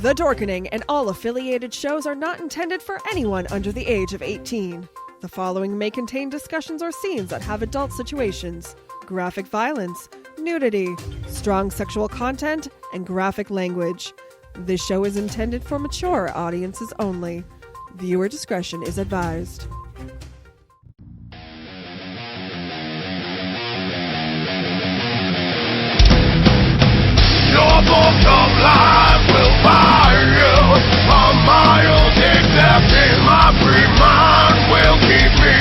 The Dorkening and all affiliated shows are not intended for anyone under the age of 18. The following may contain discussions or scenes that have adult situations, graphic violence, nudity, strong sexual content, and graphic language. This show is intended for mature audiences only. Viewer discretion is advised. Your book of life will buy you a mild accepting. My free mind will keep me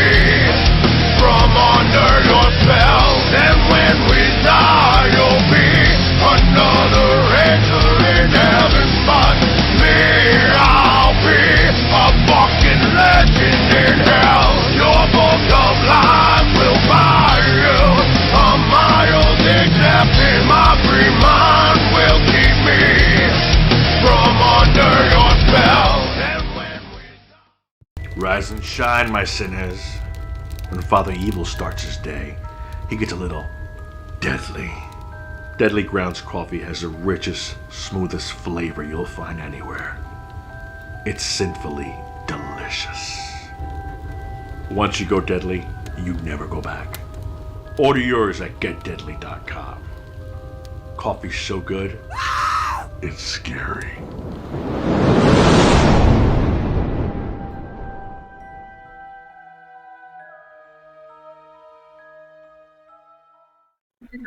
from under your spell. And when we die, you'll be another angel in heaven. But me, I'll be a fucking legend in hell. Your book of life will buy you a mild accepting. My free mind will keep me from under your spell. And when we Rise and shine, my sinners. When Father Evil starts his day, he gets a little deadly. Deadly Grounds coffee has the richest, smoothest flavor you'll find anywhere. It's sinfully delicious. Once you go deadly, you never go back. Order yours at getdeadly.com. Coffee's so good, it's scary.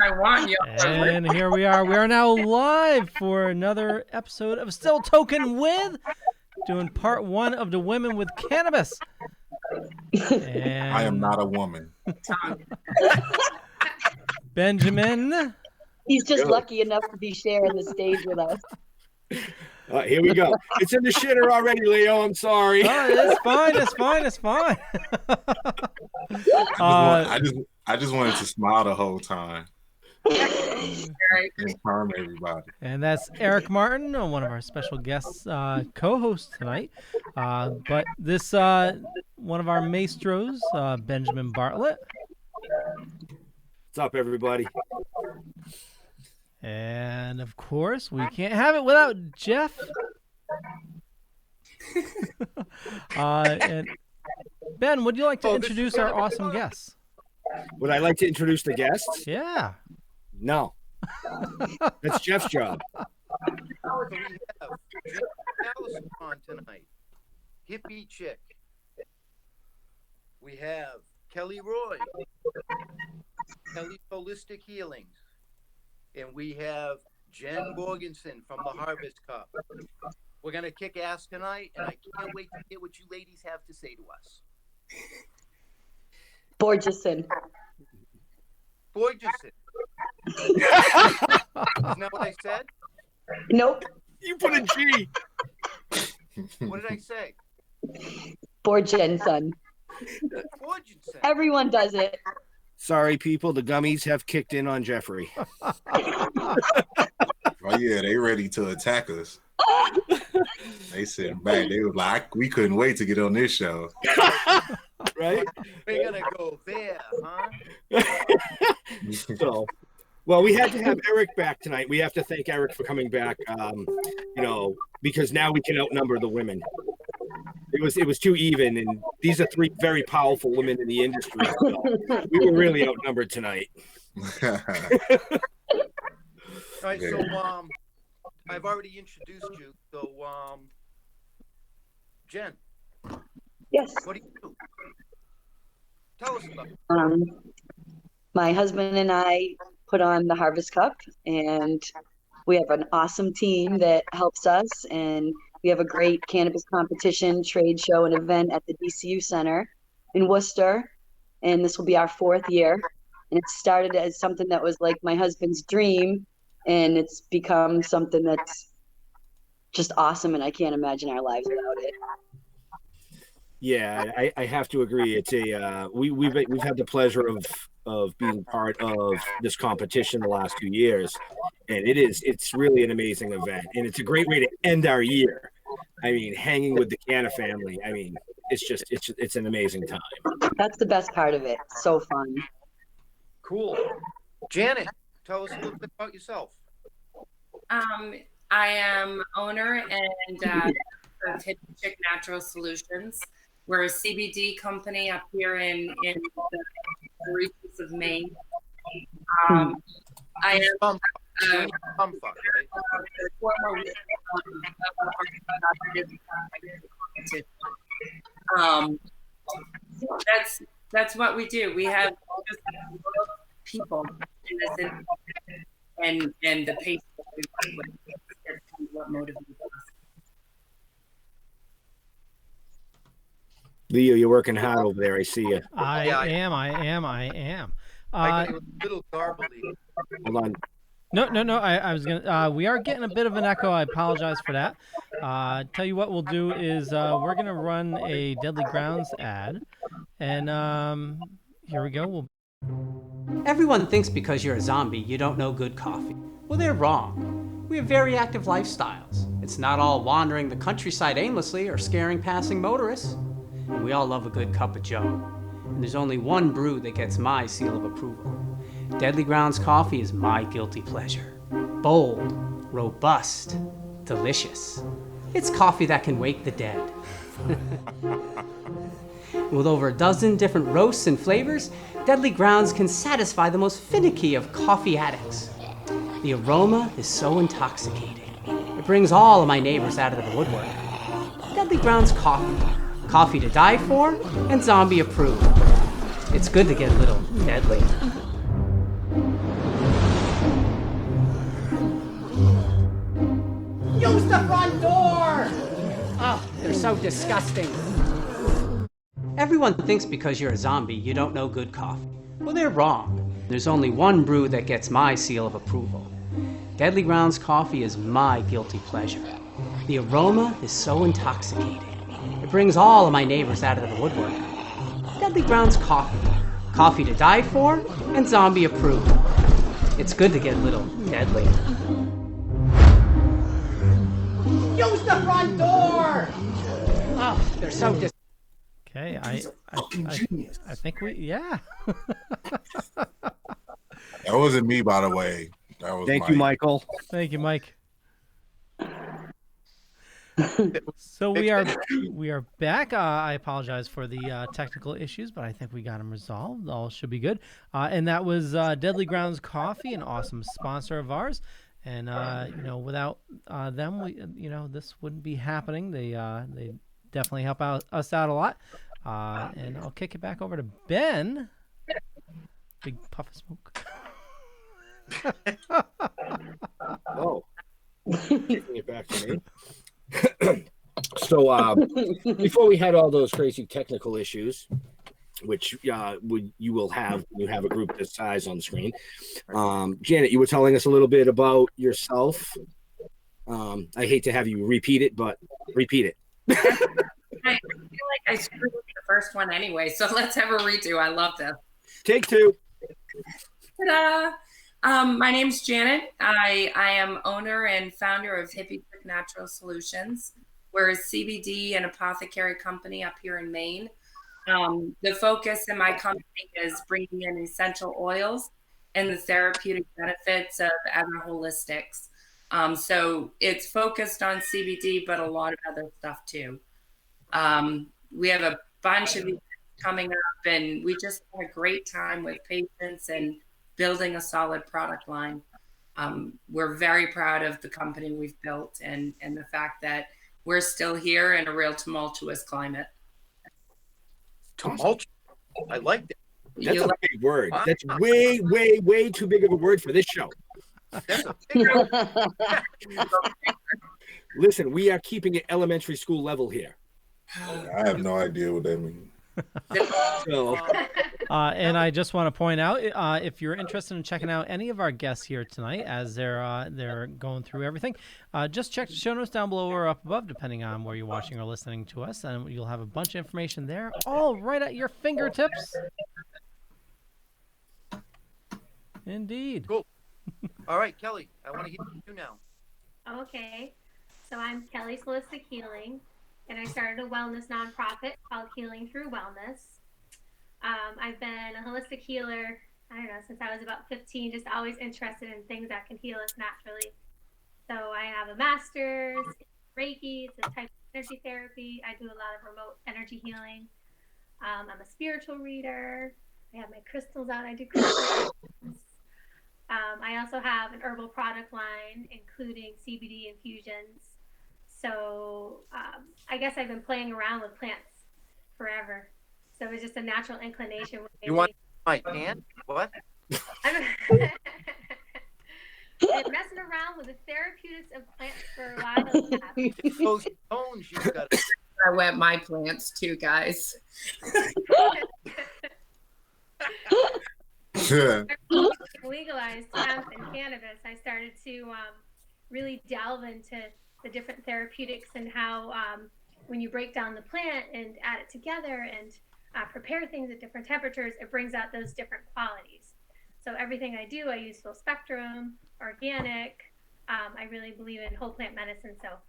I want you. And here we are. We are now live for another episode of Still Toking with, doing part one of the Women with Cannabis. And I am not a woman. Benjamin. He's just lucky enough to be sharing the stage with us. Here we go. It's in the shitter already, Leo. I'm sorry. Oh, it's fine. It's fine. It's fine. I just wanted to smile the whole time. And harm everybody. And that's Eric Martin, one of our special guests, co-hosts tonight. But this one of our maestros, Benjamin Bartlett. What's up, everybody? And of course, we can't have it without Jeff. And Ben, would you like to introduce our awesome guests? Would I like to introduce the guests? Yeah. No. That's Jeff's job. We have Allison on tonight. Hippie Chick. We have Kelly Roy. Kelly Holistic Healings. And we have Jen Morganson from the Harvest Cup. We're going to kick ass tonight, and I can't wait to hear what you ladies have to say to us. Borgeson. Borgeson. Isn't that what I said? Nope. You put a G. What did I say? For Jen, son. Fortune-son. Everyone does it. Sorry, people. The gummies have kicked in on Jeffrey. Oh yeah, they ready to attack us. They sitting back. They was like, we couldn't wait to get on this show. Right? We're gonna go there, huh? So, well, we had to have Eric back tonight. We have to thank Eric for coming back. Because now we can outnumber the women. It was too even, and these are three very powerful women in the industry. So we were really outnumbered tonight. All right, so I've already introduced you. So Jen, Yes. what do you do? Tell us about it. My husband and I put on the Harvest Cup, and we have an awesome team that helps us, and we have a great cannabis competition, trade show, and event at the DCU Center in Worcester, and this will be our 4th year. And it started as something that was like my husband's dream, and it's become something that's just awesome, and I can't imagine our lives without it. Yeah, I have to agree. It's we've had the pleasure of being part of this competition the last 2 years, and it's really an amazing event, and it's a great way to end our year. I mean, hanging with the Canna family. I mean, it's an amazing time. That's the best part of it. So fun. Cool. Janet, tell us a little bit about yourself. I am owner and of Hidden Chick Natural Solutions. We're a CBD company up here in the regions of Maine. I am Bumfuck, right? former that's what we do. We have just people in this industry, and the pace that we work with. That's what motivates us. Leo, you're working hard over there. I see you. I am. I got a little garbly. Hold on. No. I was gonna. We are getting a bit of an echo. I apologize for that. Tell you what we'll do is we're gonna run a Deadly Grounds ad, and here we go. Everyone thinks because you're a zombie, you don't know good coffee. Well, they're wrong. We have very active lifestyles. It's not all wandering the countryside aimlessly or scaring passing motorists. And we all love a good cup of joe. And there's only one brew that gets my seal of approval. Deadly Grounds coffee is my guilty pleasure. Bold, robust, delicious. It's coffee that can wake the dead. With over a dozen different roasts and flavors, Deadly Grounds can satisfy the most finicky of coffee addicts. The aroma is so intoxicating. It brings all of my neighbors out of the woodwork. Deadly Grounds coffee. Coffee to die for and zombie approved. It's good to get a little deadly. Use the front door! Oh, they're so disgusting. Everyone thinks because you're a zombie, you don't know good coffee. Well, they're wrong. There's only one brew that gets my seal of approval. Deadly Grounds coffee is my guilty pleasure. The aroma is so intoxicating. It brings all of my neighbors out of the woodwork. Deadly Grounds coffee. Coffee to die for and zombie approved. It's good to get a little deadly. Use the front door! Oh, they're so Okay, I think yeah. That wasn't me, by the way. That was Thank you, Michael. Thank you, Mike. So we are back. I apologize for the technical issues, but I think we got them resolved. All should be good. And that was Deadly Grounds Coffee, an awesome sponsor of ours. And without them, this wouldn't be happening. They definitely help us out a lot. And I'll kick it back over to Ben. Big puff of smoke. Oh, kicking it back to me. So before we had all those crazy technical issues, which you will have when you have a group this size on the screen, Janet, you were telling us a little bit about yourself. I hate to have you repeat it, but repeat it. I feel like I screwed the first one anyway, so let's have a redo. I love this. Take two. Ta-da! My name's Janet. I am owner and founder of Hippie Chick Natural Solutions. We're a CBD and apothecary company up here in Maine. The focus in my company is bringing in essential oils and the therapeutic benefits of other holistics. So it's focused on CBD, but a lot of other stuff too. We have a bunch of events coming up, and we just had a great time with patients and building a solid product line. We're very proud of the company we've built and the fact that we're still here in a real tumultuous climate. Tumultuous. I like that. That's a big word. Wow. That's way, way, way too big of a word for this show. That's a big word. Listen, we are keeping it elementary school level here. I have no idea what that means. So, and I just want to point out, if you're interested in checking out any of our guests here tonight, as they're going through everything, just check the show notes down below or up above, depending on where you're watching or listening to us, and you'll have a bunch of information there, all right at your fingertips. Indeed. Cool. All right, Kelly, I want to hear you now. Okay, so I'm Kelly's Holistic Healing, and I started a wellness nonprofit called Healing Through Wellness. I've been a holistic healer, I don't know, since I was about 15, just always interested in things that can heal us naturally. So I have a master's in Reiki, it's a type of energy therapy. I do a lot of remote energy healing. I'm a spiritual reader. I have my crystals out. I do crystals. I also have an herbal product line, including CBD infusions. So I guess I've been playing around with plants forever. So it was just a natural inclination. You want my hand? What? I'm messing around with the therapeutics of plants for a while. Those bones you got. I wet my plants too, guys. Legalized hemp and cannabis, I started to really delve into the different therapeutics and how when you break down the plant and add it together and prepare things at different temperatures, it brings out those different qualities. So everything I do, I use full spectrum, organic. I really believe in whole plant medicine. So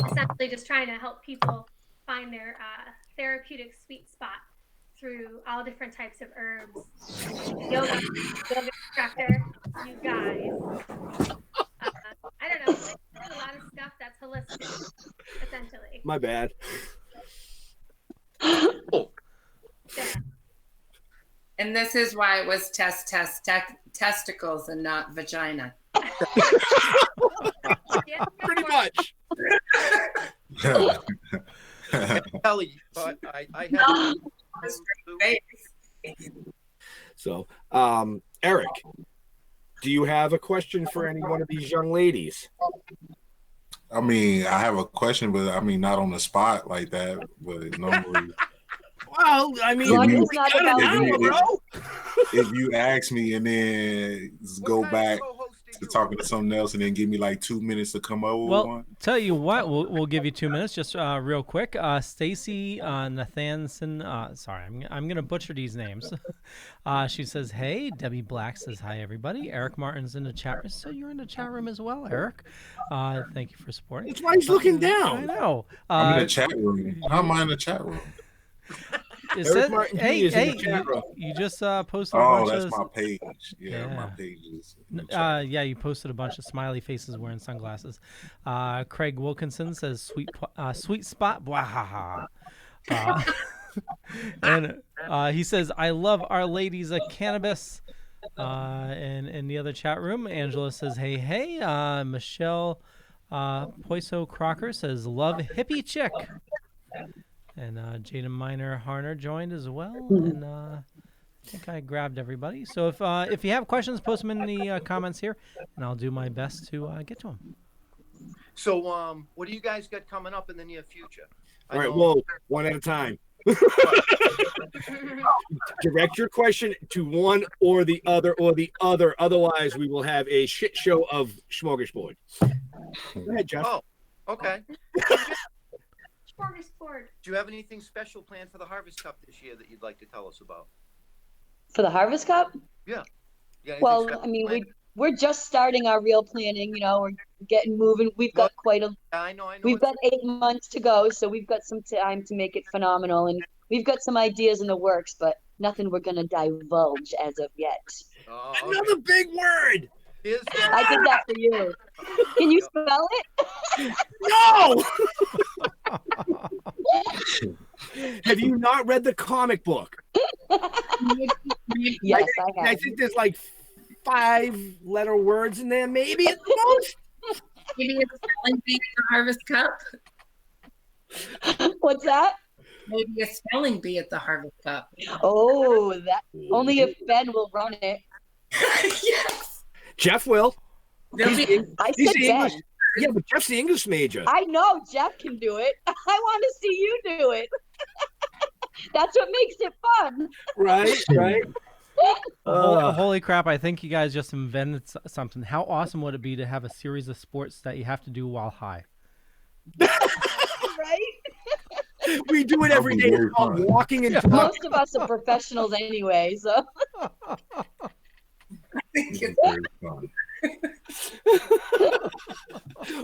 essentially just trying to help people find their therapeutic sweet spot through all different types of herbs. Yoga instructor, you guys. I don't know. I do a lot of stuff that's holistic, essentially. my bad. Yeah. And this is why it was testicles and not vagina. Yeah, Pretty much. Kelly, but I have. So, Eric, do you have a question for any one of these young ladies? I mean, I have a question, but I mean, not on the spot like that. But normally, Well, I mean, Well, we it's not got about an hour, you. bro. if you ask me and then go What kind back of co-host are to you? talking to something else and then give me like 2 minutes to come over with Well, one. tell you what, we'll give you 2 minutes, just real quick. Stacy Nathanson, sorry, I'm gonna butcher these names. She says, "Hey." Debbie Black says, "Hi, everybody." Eric Martin's in the chat room. So you're in the chat room as well, Eric. Thank you for supporting. That's why he's looking I down. know. I'm in the chat room. How am I in the chat room? It Eric says, Martin Jr. hey, is in the hey, chat room. you just posted a Oh, bunch that's of. my page. Yeah, Yeah. my page is. in the chat. Yeah, you posted a bunch of smiley faces wearing sunglasses. Craig Wilkinson says, "Sweet spot." Bwahaha. And he says, "I love Our Ladies of Cannabis." And in the other chat room, Angela says, "Hey." Michelle Poiso Crocker says, "Love hippie chick." And Jada Miner Harner joined as well. And I think I grabbed everybody. So if you have questions, post them in the comments here, and I'll do my best to get to them. So, what do you guys got coming up in the near future? All right, whoa, one at a time. Direct your question to one or the other or the other. Otherwise, we will have a shit show of smorgasbord. Go ahead, Jeff. Oh, okay. Smorgasbord. Do you have anything special planned for the Harvest Cup this year that you'd like to tell us about? For the Harvest Cup? Yeah. You got anything Well, special I mean, planned? we're just starting our real planning. You know, we're getting moving. We've got I know. we've got 8 months to go, so we've got some time to make it phenomenal, and we've got some ideas in the works, but nothing we're gonna divulge as of yet. Oh, Another big word. I did that for you. Can you spell it? No. Have you not read the comic book? Yes, I have. I think there's like 5-letter words in there, maybe at the most. Maybe a spelling bee at the Harvest Cup. What's that? Maybe a spelling bee at the Harvest Cup. Oh, that only if Ben will run it. Yes. Jeff will. I He's said the English. Ben. Yeah, but Jeff's the English major. I know Jeff can do it. I want to see you do it. That's what makes it fun. Right. Holy crap, I think you guys just invented something. How awesome would it be to have a series of sports that you have to do while high? Right? We do it every day. It's called walking and talking. Most of us are professionals anyway, so.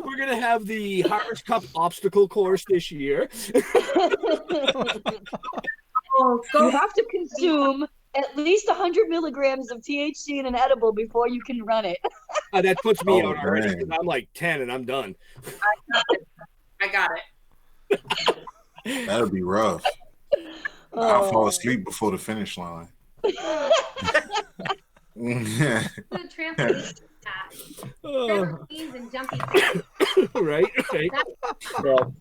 We're gonna have the Harvest Cup obstacle course this year. You have to consume at least 100 milligrams of THC in an edible before you can run it. That puts me out already. dang. I'm like 10 and I'm done. I got it. That'd be rough. I'll fall asleep before the finish line. The trampoline. Trampolines and jumpy jacks. Right. Well,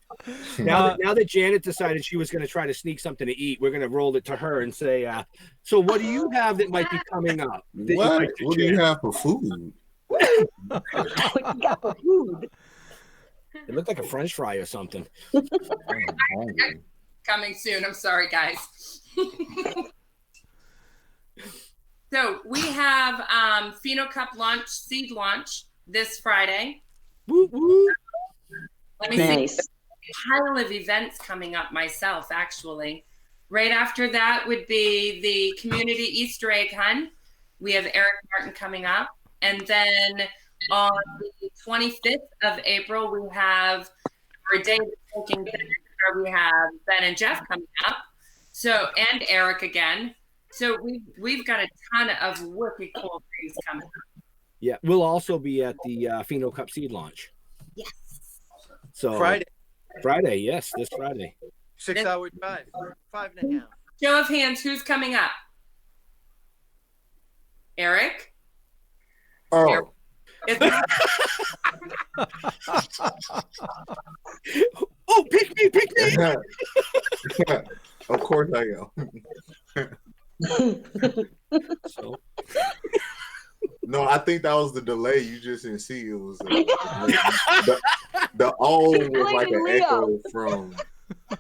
now that Janet decided she was going to try to sneak something to eat, we're going to roll it to her and say, so what do you have that might be coming up? What do you have for food? What you got for food? It looked like a French fry or something. Coming soon. I'm sorry, guys. So we have Pheno Cup launch, seed launch this Friday. Woo woo. Let me Nice. see. A pile of events coming up myself, actually. Right after that would be the community Easter egg hunt. We have Eric Martin coming up. And then on the 25th of April, we have our day of Toking, where we have Ben and Jeff coming up. So, and Eric again. So we've got a ton of wicked cool things coming up. Yeah, we'll also be at the Pheno Cup seed launch. Yes. So Friday, yes, this Friday. 6-hour drive, 5.5. Show of hands, who's coming up? Eric? Oh. Oh, pick me. Of course I am. So. No, I think that was the delay. You just didn't see. It was the O was like an echo from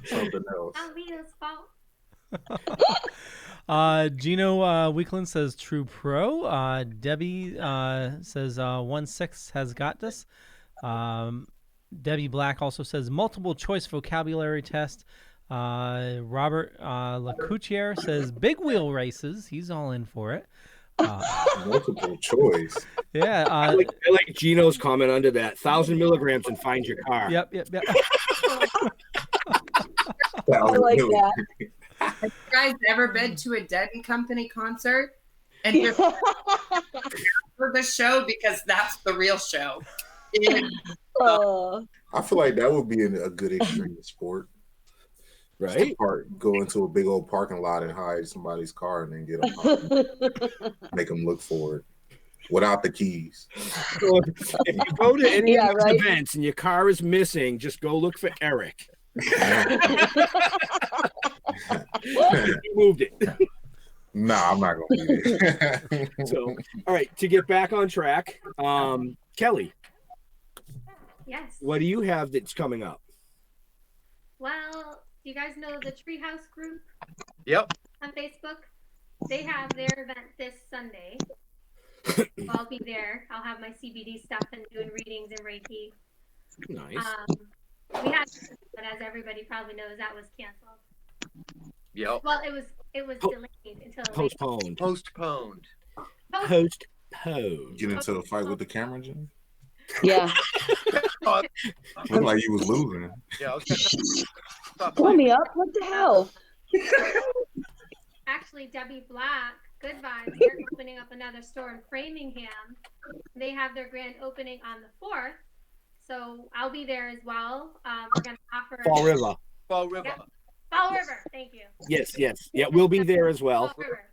something else. Not Leo's fault. Gino Weekland says True Pro. Debbie says 1-6 has got this. Debbie Black also says multiple choice vocabulary test. Robert Lacoutier says big wheel races. He's all in for it. Multiple choice. Yeah. I like Gino's comment under that. 1,000 milligrams and find your car. Yep. I like that. Have you guys ever been to a Dead and Company concert? And you're for the show, because that's the real show. I feel like that would be a good extreme sport. Right? Go into a big old parking lot and hide somebody's car and then get them make them look for it without the keys. So if you go to any of these events and your car is missing, just go look for Eric. He moved it. Nah, I'm not gonna do it. So, all right, to get back on track, Kelly. Yes. What do you have that's coming up? Well, do you guys know the Treehouse group? Yep. On Facebook? They have their event this Sunday. I'll be there. I'll have my CBD stuff and doing readings and Reiki. Nice. We had, but as everybody probably knows, that was canceled. Yep. Well, it was delayed until Postponed. Postponed. Postponed. Get into a fight with the camera, Jim? Yeah. Looked like you was losing. Yeah, I was Pull me up. What the hell? Actually, Debbie Black, Good Vibes, they're opening up another store in Framingham. They have their grand opening on the 4th. So I'll be there as well. We're going to offer Fall River. Fall River. Yep. Fall River. Thank you. Yes, yes. Yeah, we'll be there as well. Fall River.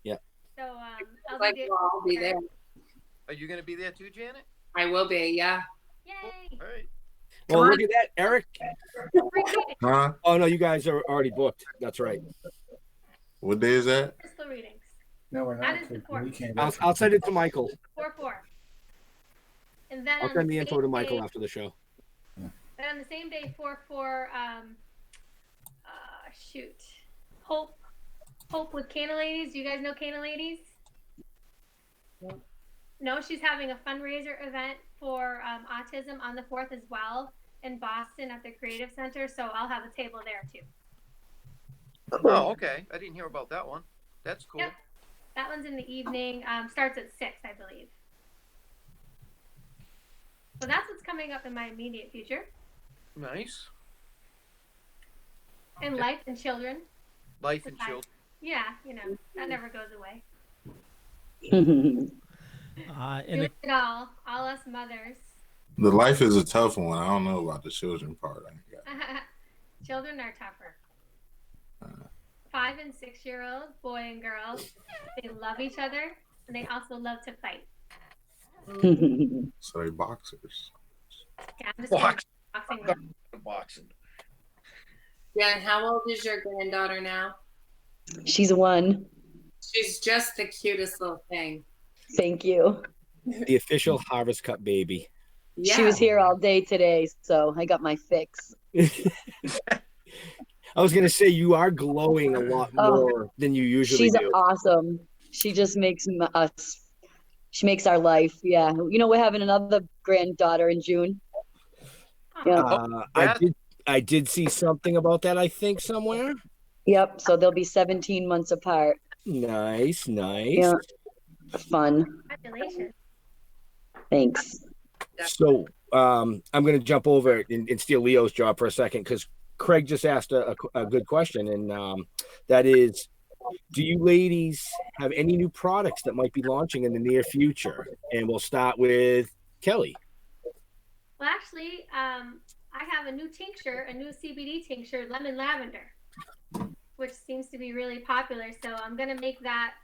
Yeah. So I'll be there. Are you going to be there too, Janet? I will be, yeah. Yay. All right. Well, look at that, Eric. Huh? Oh, no, you guys are already booked. That's right. What day is that? Crystal readings. No, we're That not. is the We 4th. can't. I'll send it to Michael. 4-4. And then I'll on send the the info same to Michael day, after the show. then on the same day, 4-4, shoot. Hope with Canna Ladies. Do you guys know Canna Ladies? No, she's having a fundraiser event for autism on the 4th as well in Boston at the Creative Center. So I'll have a table there too. Oh, okay. I didn't hear about that one. That's cool. Yep. That one's in the evening. Starts at 6, I believe. So that's what's coming up in my immediate future. Nice. And life and children. Life and children. Yeah, that never goes away. And Doing it all us mothers. The life is a tough one. I don't know about the children part. Children are tougher. 5 and 6-year-old boy and girl, they love each other and they also love to fight. So they boxers. Yeah, I'm just Boxing. Yeah, how old is your granddaughter now? She's 1. She's just the cutest little thing. Thank you. The official Harvest Cup baby. Yeah. She was here all day today, so I got my fix. I was gonna say you are glowing a lot more than you usually She's do. awesome. She just makes us. She makes our life. Yeah, we're having another granddaughter in June. Yeah. I did see something about that. I think somewhere. Yep. So they'll be 17 months apart. Nice. Yeah. Fun. Congratulations. Thanks. So I'm going to jump over and steal Leo's job for a second because Craig just asked a good question, and that is, do you ladies have any new products that might be launching in the near future? And we'll start with Kelly. Well, actually, I have a new tincture, a new CBD tincture, lemon lavender, which seems to be really popular. So I'm going to make that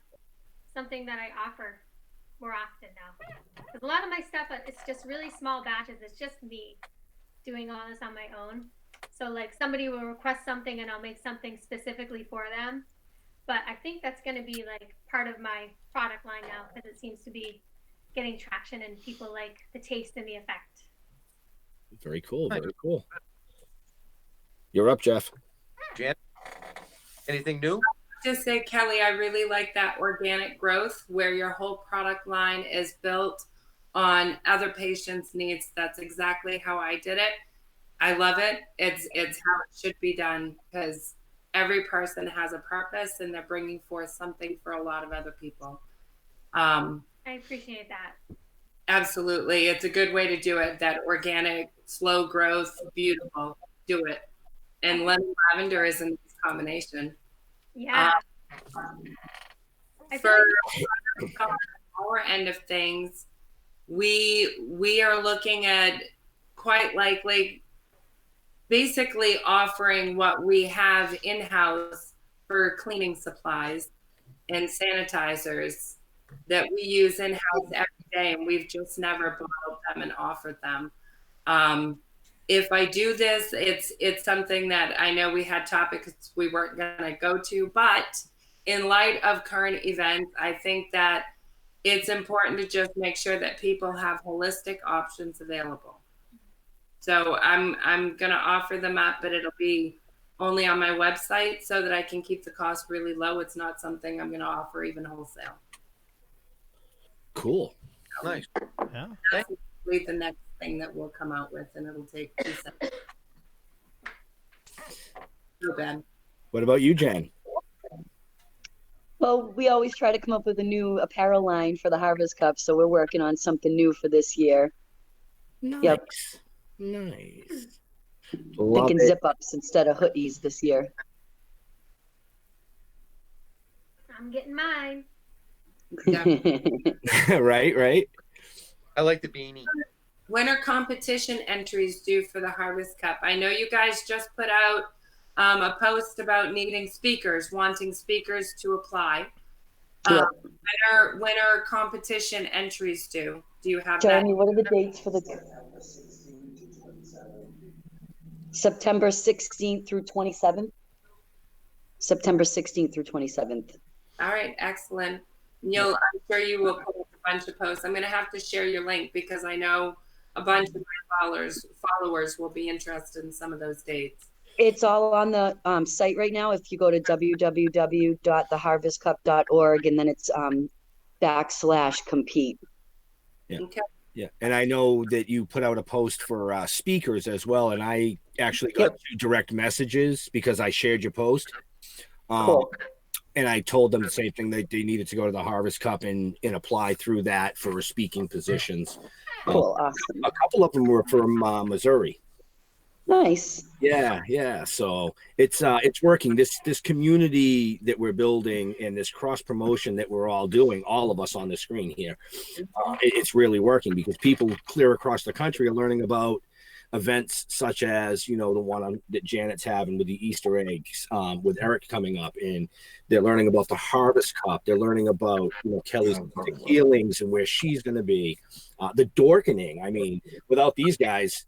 something that I offer more often now. Because a lot of my stuff, it's just really small batches. It's just me doing all this on my own. So like somebody will request something and I'll make something specifically for them. But I think that's going to be like part of my product line now because it seems to be getting traction and people like the taste and the effect. Very cool. Very cool. You're up, Jeff. Jan, anything new? Just say, Kelly, I really like that organic growth where your whole product line is built on other patients' needs. That's exactly how I did it. I love it. It's how it should be done because every person has a purpose and they're bringing forth something for a lot of other people. I appreciate that. Absolutely. It's a good way to do it. That organic, slow growth, beautiful. Do it. And lemon lavender is a nice combination. Yeah. For our end of things, we are looking at quite likely basically offering what we have in-house for cleaning supplies and sanitizers that we use in-house every day, and we've just never bottled them and offered them. If I do this, it's something that I know we had topics we weren't going to go to, but in light of current events, I think that it's important to just make sure that people have holistic options available. So I'm going to offer them up, but it'll be only on my website so that I can keep the cost really low. It's not something I'm going to offer even wholesale. Cool. Nice. Yeah. That's the next thing that we'll come out with, and it'll take 2 seconds. Ben. What about you, Jen? Well, we always try to come up with a new apparel line for the Harvest Cup, so we're working on something new for this year. Nice. Yep. Nice. Love Thinking it. zip-ups instead of hoodies this year. I'm getting mine. Right. I like the beanie. When are competition entries due for the Harvest Cup? I know you guys just put out a post about needing speakers, wanting speakers to apply. Yep. When are competition entries due? Do you have Jeremy, what are the dates for the September 16th through 27th? September 16th through 27th. All right, excellent. I'm sure you will put a bunch of posts. I'm going to have to share your link because I know a bunch of my followers will be interested in some of those dates. It's all on the site right now. If you go to www.theharvestcup.org and then it's /compete. Yeah. Okay. Yeah, and I know that you put out a post for speakers as well, and I actually got 2 direct messages because I shared your post. Cool. And I told them the same thing, that they needed to go to the Harvest Cup and apply through that for speaking positions. Cool, awesome. A couple of them were from Missouri. Nice. Yeah. So it's working. This community that we're building and this cross promotion that we're all doing, all of us on the screen here, it's really working because people clear across the country are learning about events such as, the one that Janet's having with the Easter eggs, with Eric coming up, and they're learning about the Harvest Cup. They're learning about Kelly's healings and where she's going to be. The Dorkening. I mean, without these guys,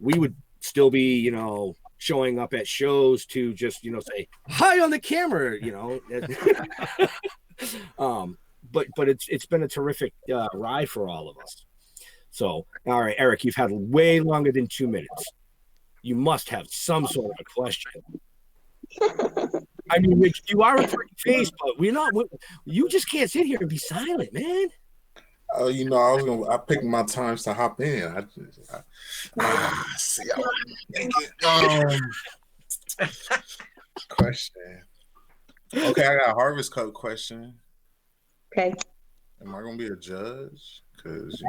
we would still be, showing up at shows to just, say hi on the camera, but it's been a terrific ride for all of us. So, all right, Eric, you've had way longer than 2 minutes. You must have some sort of a question. I mean, you are a pretty face, but you just can't sit here and be silent, man. I picked my times to hop in. Question. Okay, I got a Harvest Cup question. Okay. Am I gonna be a judge? Because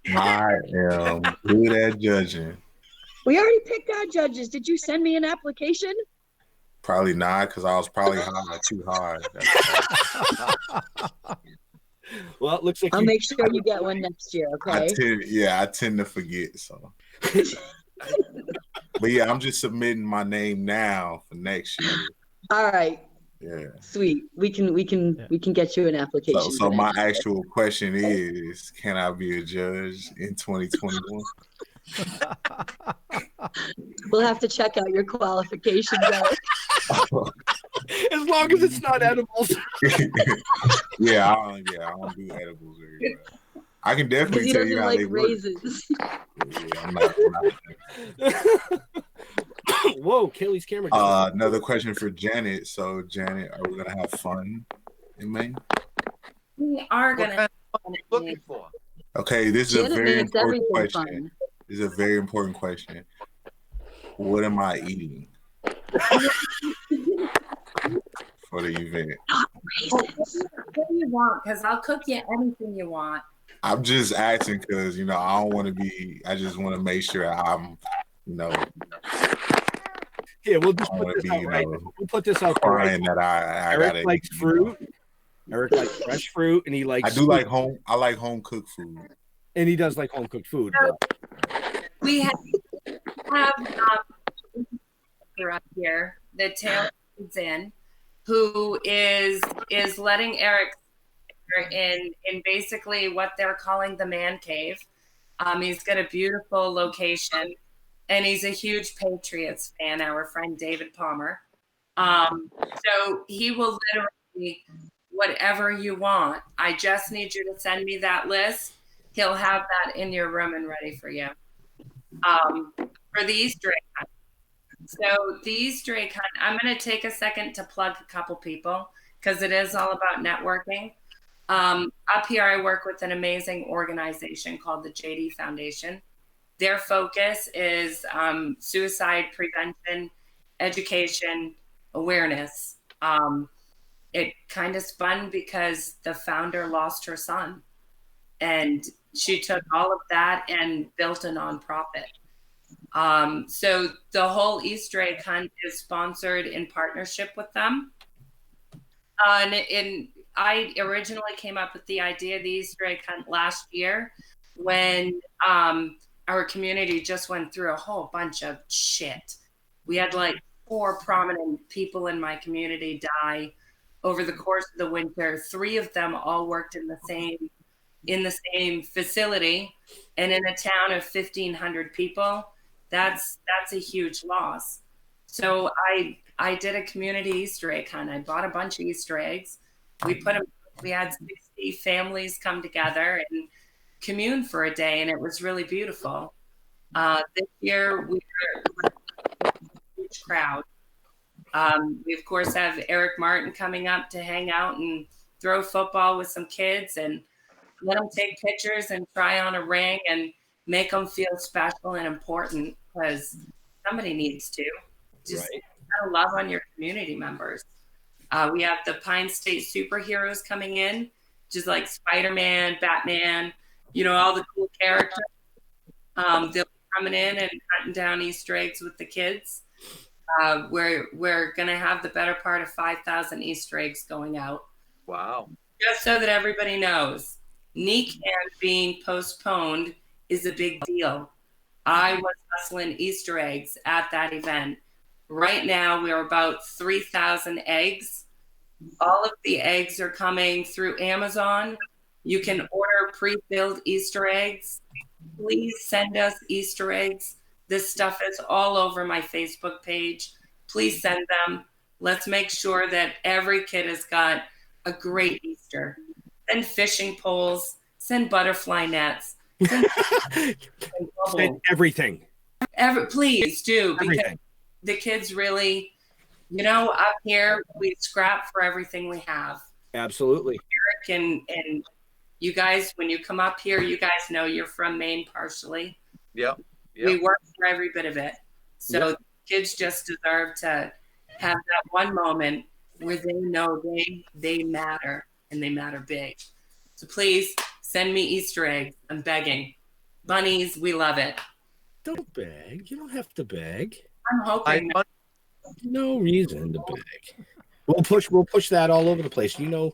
I am good at judging. We already picked our judges. Did you send me an application? Probably not, because I was probably too high. Well, it looks like I'll make sure you get one next year, okay? I tend to forget, so. But yeah, I'm just submitting my name now for next year. All right. Yeah. Sweet. We can get you an application. So my actual question is, can I be a judge in 2021? We'll have to check out your qualifications, Eric. As long as it's not edibles. Yeah, I don't do edibles very well. I can definitely tell you how they raisins. work. Yeah, I'm not. Whoa, Kelly's camera. Another question for Janet. So, Janet, are we gonna have fun in Maine? We are gonna looking for. Okay, this is Janet a very makes important everything question. fun. This is a very important question. What am I eating for the event? What do you want? Because I'll cook you anything you want. I'm just asking because I don't want to be. I just want to make sure I'm, Yeah, we'll just put this out right. We'll put this out crying that I Eric gotta likes fruit. Eric likes fresh fruit, and he likes. I do like home. I like home cooked food, and he does like home cooked food. We have up here that Taylor is in, who is letting Eric in basically what they're calling the man cave. He's got a beautiful location, and he's a huge Patriots fan. Our friend David Palmer. So he will literally whatever you want. I just need you to send me that list. He'll have that in your room and ready for you. For the Easter egg hunt. So the Easter egg hunt, I'm going to take a second to plug a couple people because it is all about networking. Up here, I work with an amazing organization called the JD Foundation. Their focus is suicide prevention education, awareness. It kind of spun because the founder lost her son, and she took all of that and built a nonprofit. So the whole Easter egg hunt is sponsored in partnership with them. And I originally came up with the idea of the Easter egg hunt last year when our community just went through a whole bunch of shit. We had like 4 prominent people in my community die over the course of the winter. 3 of them all worked in the same facility, and in a town of 1,500 people, that's a huge loss. So I did a community Easter egg hunt. I bought a bunch of Easter eggs. We had 60 families come together and commune for a day, and it was really beautiful. This year we were a huge crowd. We of course have Eric Martin coming up to hang out and throw football with some kids and let them take pictures and try on a ring and make them feel special and important, because somebody needs to. Just kind of love on your community members. We have the Pine State superheroes coming in, just like Spider-Man, Batman, all the cool characters. They'll be coming in and hunting down Easter eggs with the kids. We're going to have the better part of 5,000 Easter eggs going out. Wow. Just so that everybody knows, NECAN being postponed is a big deal. I was hustling Easter eggs at that event. Right now, we're about 3,000 eggs. All of the eggs are coming through Amazon. You can order pre-filled Easter eggs. Please send us Easter eggs. This stuff is all over my Facebook page. Please send them. Let's make sure that every kid has got a great Easter. Send fishing poles, send butterfly nets, send everything. Please do, because Everything. the kids really, up here, we scrap for everything we have. Absolutely. Eric and you guys, when you come up here, you guys know you're from Maine partially. Yep. We work for every bit of it. So kids just deserve to have that one moment where they know they matter, and they matter big. So please send me Easter eggs. I'm begging. Bunnies, we love it. Don't beg. You don't have to beg. I'm hoping. No reason to beg. We'll push that all over the place. You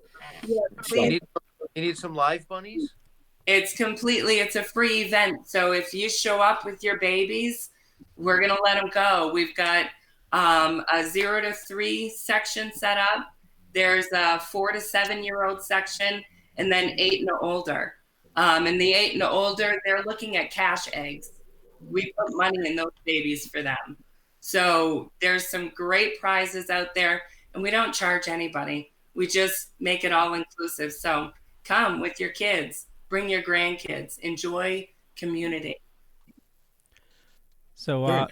need some live bunnies? It's a free event. So if you show up with your babies, we're going to let them go. We've got a 0 to 3 section set up. There's a 4 to 7-year-old section, and then 8 and older. And the 8 and older, they're looking at cash eggs. We put money in those babies for them. So there's some great prizes out there, and we don't charge anybody. We just make it all inclusive. So come with your kids, bring your grandkids, enjoy community. So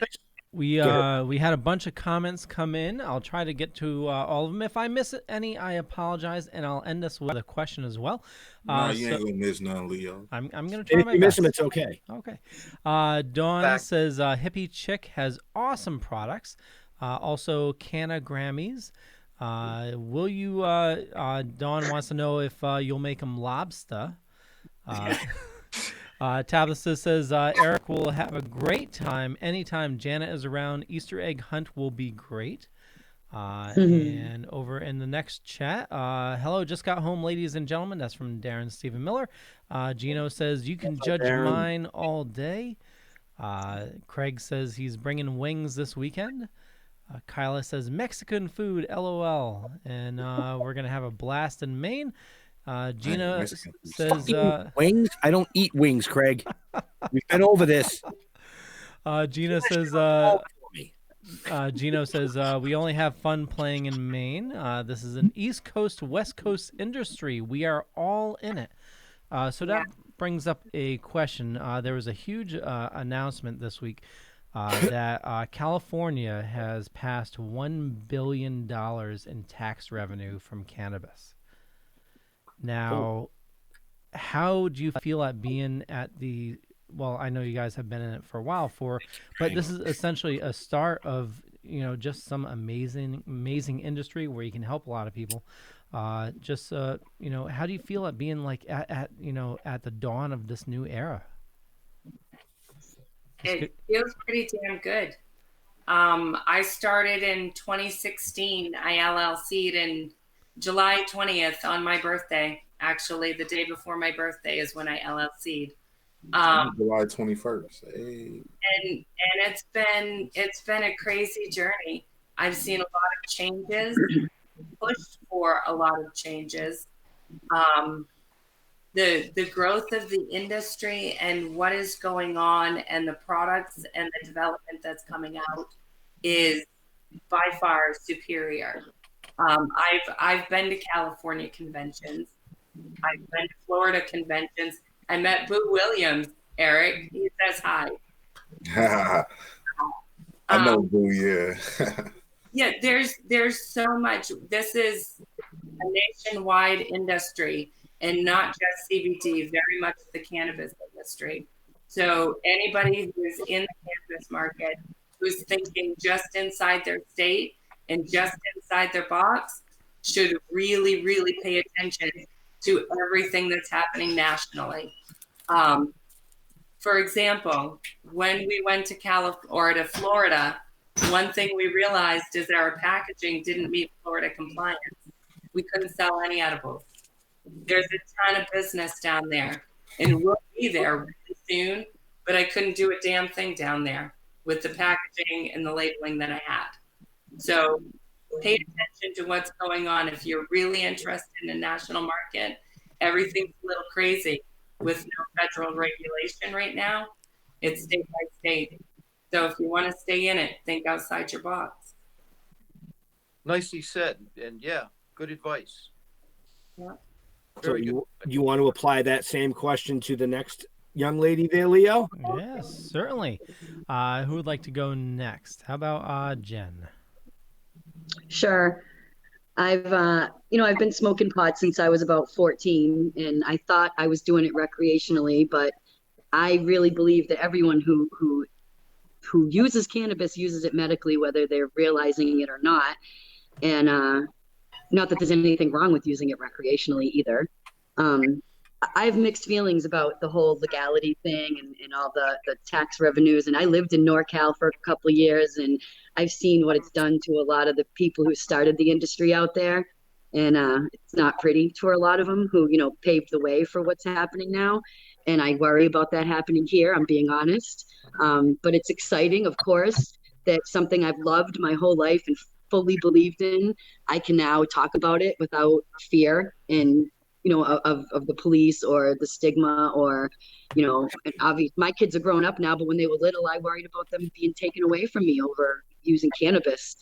we had a bunch of comments come in. I'll try to get to all of them. If I miss any, I apologize, and I'll end us with a question as well. No, you ain't gonna miss none, Leo. I'm gonna try my best. If you miss them, it's okay. Okay. Dawn says Hippie Chick has awesome products. Also, Canna Grammys. Will you? Dawn wants to know if you'll make them lobster. Tabitha says Eric will have a great time anytime Janet is around. Easter egg hunt will be great. And over in the next chat, hello, just got home, ladies and gentlemen. That's from Darren Stephen Miller. Gino says you can judge mine all day. Craig says he's bringing wings this weekend. Kyla says Mexican food, LOL. And we're going to have a blast in Maine. Gina says wings. I don't eat wings, Craig. We've been over this. Gina says Gino says we only have fun playing in Maine. This is an East Coast West Coast industry. We are all in it. So that brings up a question. There was a huge announcement this week that California has passed $1 billion in tax revenue from cannabis. Now, how do you feel at being at well, I know you guys have been in it for a while but this is essentially a start of, just some amazing industry where you can help a lot of people. How do you feel at being like at the dawn of this new era? It feels pretty damn good. I started in 2016. I LLC'd in July 20th on my birthday. Actually, the day before my birthday is when I LLC'd. July 21st. Hey. And it's been a crazy journey. I've seen a lot of changes, pushed for a lot of changes. The growth of the industry and what is going on and the products and the development that's coming out is by far superior. I've been to California conventions. I've been to Florida conventions. I met Boo Williams, Eric. He says hi. I know Boo, yeah. Yeah, there's so much. This is a nationwide industry and not just CBD, very much the cannabis industry. So anybody who's in the cannabis market, who's thinking just inside their state and just inside their box, should really, really pay attention to everything that's happening nationally. For example, when we went to California or to Florida, one thing we realized is that our packaging didn't meet Florida compliance. We couldn't sell any edibles. There's a ton of business down there, and we'll be there really soon, but I couldn't do a damn thing down there with the packaging and the labeling that I had. So pay attention to what's going on. If you're really interested in the national market, everything's a little crazy with no federal regulation right now. It's state by state. So if you want to stay in it, think outside your box. Nicely said. And yeah, good advice. Yeah. So you want to apply that same question to the next young lady there, Leo? Yes, certainly. Who would like to go next? How about Jen? Sure. I've been smoking pot since I was about 14, and I thought I was doing it recreationally, but I really believe that everyone who uses cannabis uses it medically, whether they're realizing it or not. And not that there's anything wrong with using it recreationally either. I have mixed feelings about the whole legality thing and all the tax revenues. And I lived in NorCal for a couple of years, and I've seen what it's done to a lot of the people who started the industry out there. And it's not pretty for a lot of them who, paved the way for what's happening now. And I worry about that happening here, I'm being honest. But it's exciting, of course, that something I've loved my whole life and fully believed in, I can now talk about it without fear and of the police or the stigma or and obviously my kids are grown up now, but when they were little I worried about them being taken away from me over using cannabis.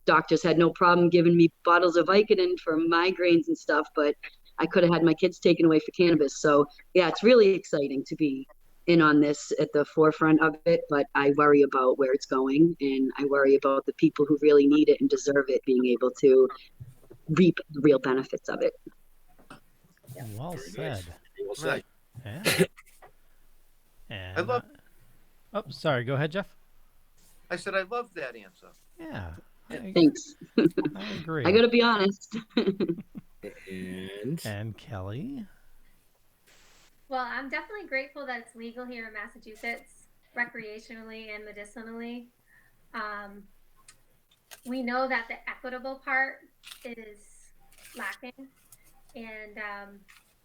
Doctors had no problem giving me bottles of Vicodin for migraines and stuff, but I could have had my kids taken away for cannabis. So yeah, it's really exciting to be in on this at the forefront of it, but I worry about where it's going, and I worry about the people who really need it and deserve it being able to reap the real benefits of it. Well said. Well said. Yeah. And, I love. Oh, sorry. Go ahead, Jeff. I said I love that answer. Yeah. Thanks. I agree. I gotta be honest. And Kelly. Well, I'm definitely grateful that it's legal here in Massachusetts, recreationally and medicinally. We know that the equitable part is lacking. And,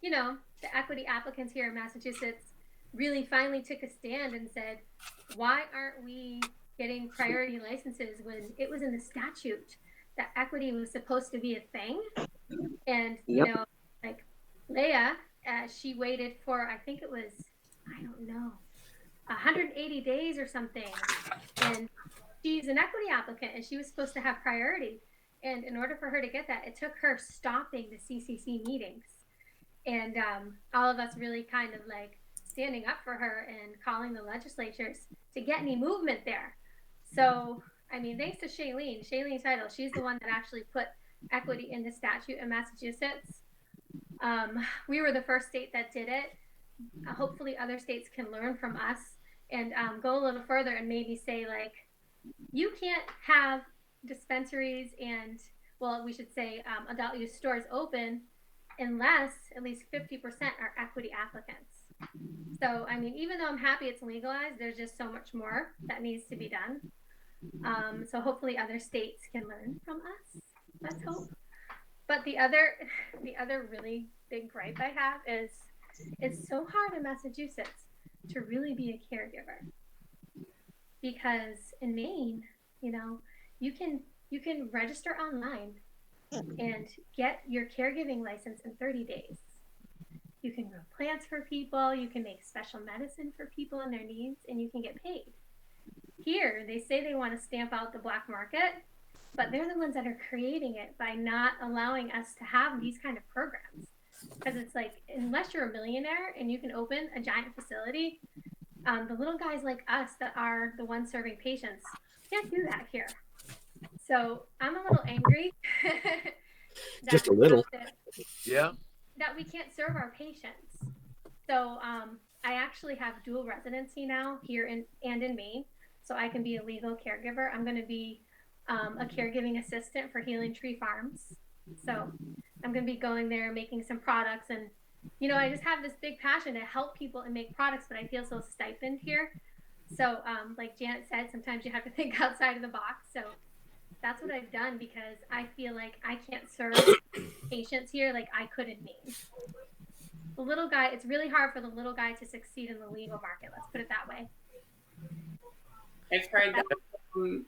the equity applicants here in Massachusetts really finally took a stand and said, why aren't we getting priority licenses when it was in the statute that equity was supposed to be a thing? And, like Leah, she waited for, I think it was, 180 days or something. And she's an equity applicant and she was supposed to have priority. And in order for her to get that, it took her stopping the CCC meetings. And all of us really kind of like standing up for her and calling the legislatures to get any movement there. So, thanks to Shailene Title, she's the one that actually put equity in the statute in Massachusetts. We were the first state that did it. Hopefully other states can learn from us and go a little further and maybe say like, you can't have dispensaries and, well, we should say adult use stores open unless at least 50% are equity applicants. So, I mean, even though I'm happy it's legalized, there's just so much more that needs to be done. So hopefully other states can learn from us. Let's hope. But the other really big gripe I have is it's so hard in Massachusetts to really be a caregiver, because in Maine, you know, you can register online and get your caregiving license in 30 days. You can grow plants for people, you can make special medicine for people and their needs, and you can get paid. Here, they say they want to stamp out the black market, but they're the ones that are creating it by not allowing us to have these kind of programs. Because it's like, unless you're a millionaire and you can open a giant facility, the little guys like us that are the ones serving patients can't do that here. So I'm a little angry. Just a little. Yeah. That we can't serve our patients. So I actually have dual residency now here in Maine, so I can be a legal caregiver. I'm going to be a caregiving assistant for Healing Tree Farms. So I'm going to be going there, making some products, and you know, I just have this big passion to help people and make products, but I feel so stipend here. So like Janet said, sometimes you have to think outside of the box. So that's what I've done, because I feel like I can't serve patients here like I could in Maine. The little guy, it's really hard for the little guy to succeed in the legal market. Let's put it that way. I've heard that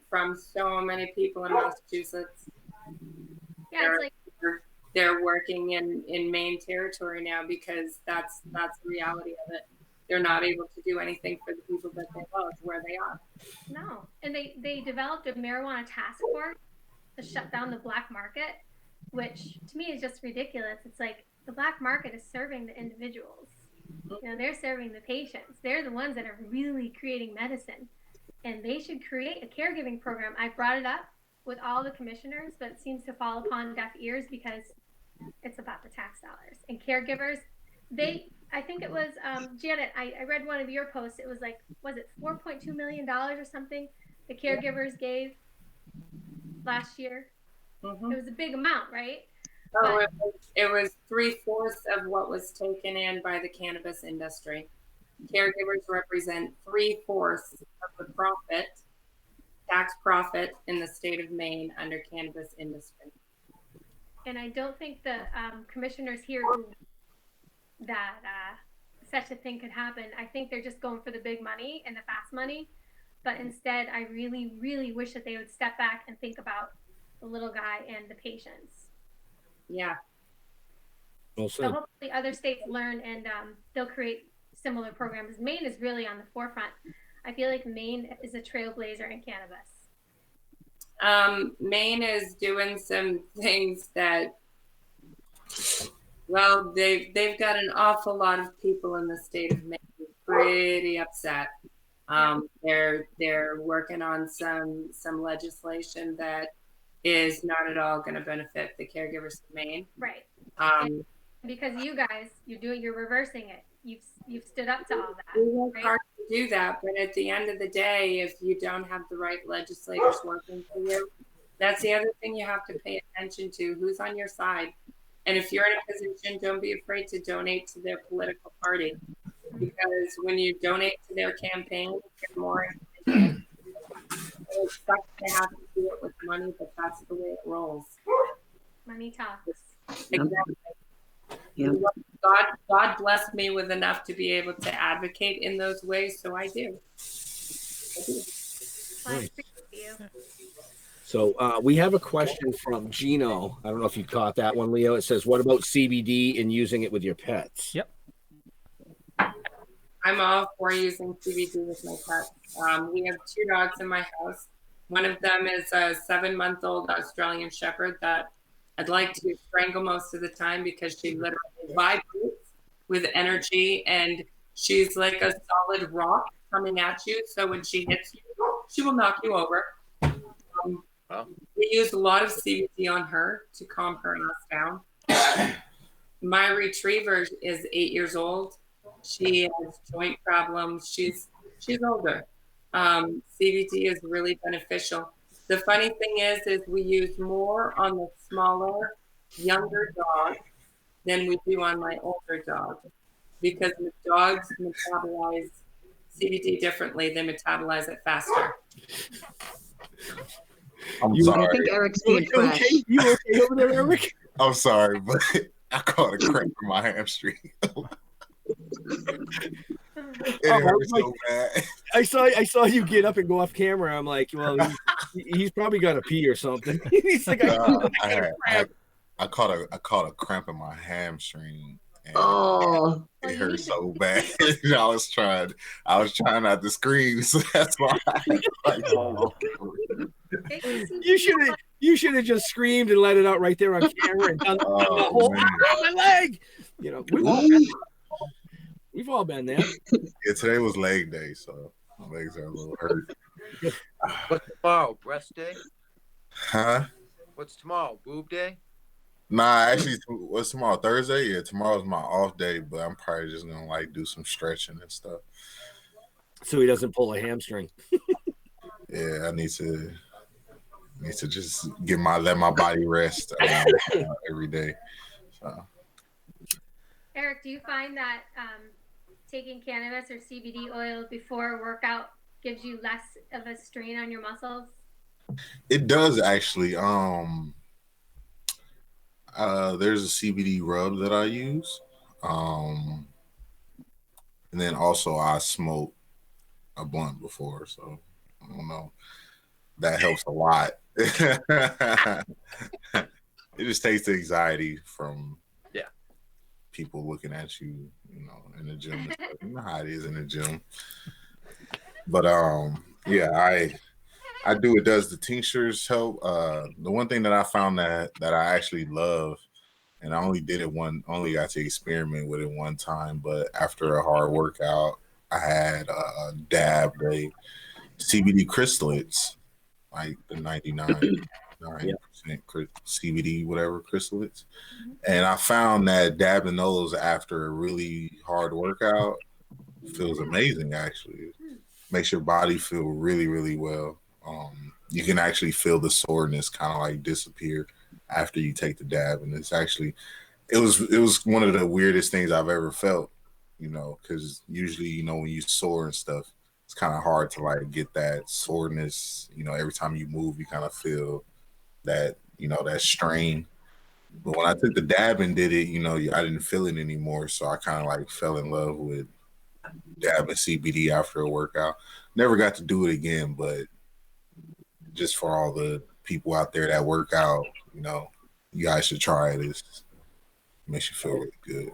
from so many people in Massachusetts. Yeah, it's like they're working in Maine territory now because that's the reality of it. They're not able to do anything for the people that they love where they are. No, and they developed a marijuana task force to shut down the black market, which to me is just ridiculous. It's like the black market is serving the individuals. You know, they're serving the patients. They're the ones that are really creating medicine, and they should create a caregiving program. I brought it up with all the commissioners, but it seems to fall upon deaf ears because it's about the tax dollars and caregivers. I think it was Janet. I read one of your posts. It was like, was it $4.2 million or something the caregivers gave last year? Mm-hmm. It was a big amount, right? Oh, it was 3/4 of what was taken in by the cannabis industry. Caregivers represent 3/4 of the tax profit in the state of Maine under cannabis industry. And I don't think the commissioners here that such a thing could happen. I think they're just going for the big money and the fast money. But instead, I really, really wish that they would step back and think about the little guy and the patients. Yeah. Well so hopefully other states learn and they'll create similar programs. Maine is really on the forefront. I feel like Maine is a trailblazer in cannabis. Maine is doing some things that, well, they've got an awful lot of people in the state of Maine pretty upset. They're working on some legislation that is not at all going to benefit the caregivers of Maine. Right. Because you guys, you're reversing it. You've stood up to all that. We work hard to do that, but at the end of the day, if you don't have the right legislators working for you, that's the other thing you have to pay attention to. Who's on your side? And if you're in a position, don't be afraid to donate to their political party, because when you donate to their campaign, you get more information. It sucks to have to do it with money, but that's the way it rolls. Money talks. Exactly. Yeah. God blessed me with enough to be able to advocate in those ways, so I do. Right. So we have a question from Gino. I don't know if you caught that one, Leo. It says, what about CBD and using it with your pets? Yep. I'm all for using CBD with my pets. We have 2 dogs in my house. One of them is a 7-month-old Australian Shepherd that I'd like to strangle most of the time because she literally vibrates with energy, and she's like a solid rock coming at you. So when she hits you, she will knock you over. We use a lot of CBD on her to calm her ass down. My retriever is 8 years old. She has joint problems. She's older. CBD is really beneficial. The funny thing is we use more on the smaller, younger dog than we do on my older dog, because the dogs metabolize CBD differently. They metabolize it faster. I'm sorry. I think Eric's being fresh. You okay over there, Eric? I'm sorry, but I caught a cramp in my hamstring. It hurt so bad. I saw you get up and go off camera. I'm like, well, he's probably got to pee or something. He's like, I caught a cramp in my hamstring. And it hurt so bad. I was trying not to scream, so that's why. You should have just screamed and let it out right there on camera and done the whole my leg. You know, we've all been there. Yeah, today was leg day, so my legs are a little hurt. What's tomorrow? Breast day? Huh? What's tomorrow? Boob day? Nah, actually, what's tomorrow? Thursday? Yeah, tomorrow's my off day, but I'm probably just gonna like do some stretching and stuff. So he doesn't pull a hamstring. Yeah, I need to just let my body rest every day. So. Eric, do you find that taking cannabis or CBD oil before a workout gives you less of a strain on your muscles? It does actually. There's a CBD rub that I use, and then also I smoked a blunt before, so I don't know. That helps a lot. It just takes the anxiety from people looking at you, in the gym. You know how it is in the gym. But I do. It does. The tinctures help. The one thing that I found that I actually love, and I only got to experiment with it one time, but after a hard workout, I had dabbed a CBD crystalates, like the 99% CBD, whatever crystalates. And I found that dabbing those after a really hard workout feels amazing, actually. Makes your body feel really, really well. You can actually feel the soreness kind of like disappear after you take the dab. And it's actually, it was one of the weirdest things I've ever felt, because usually, when you sore and stuff, it's kind of hard to like get that soreness. Every time you move, you kind of feel that, that strain. But when I took the dab and did it, I didn't feel it anymore. So I kind of like fell in love with dabbing CBD after a workout. Never got to do it again, but just for all the people out there that work out, you guys should try it. It makes you feel really good.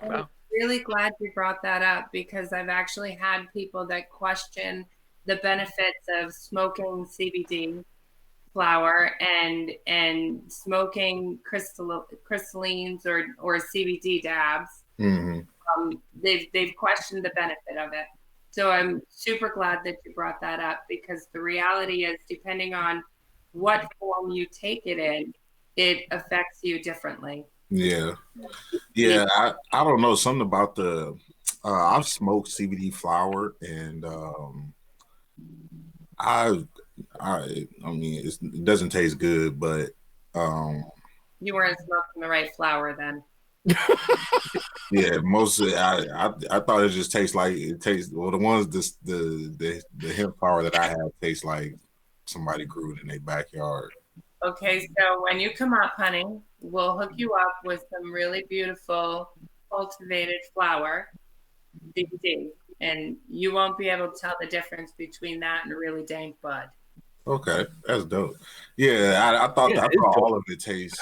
I'm really glad you brought that up, because I've actually had people that question the benefits of smoking CBD flower and smoking crystallines or CBD dabs. Mm-hmm. They've questioned the benefit of it. So I'm super glad that you brought that up, because the reality is, depending on what form you take it in, it affects you differently. Yeah. I don't know, something about I've smoked CBD flower, and I mean, it doesn't taste good, but you weren't smoking the right flower then. Yeah, mostly I thought it just tastes like the ones the hemp flower that I have tastes like somebody grew it in their backyard. Okay, so when you come up, honey, we'll hook you up with some really beautiful cultivated flower, CBD, and you won't be able to tell the difference between that and a really dank bud. Okay, that's dope. Yeah, I thought all of it tastes.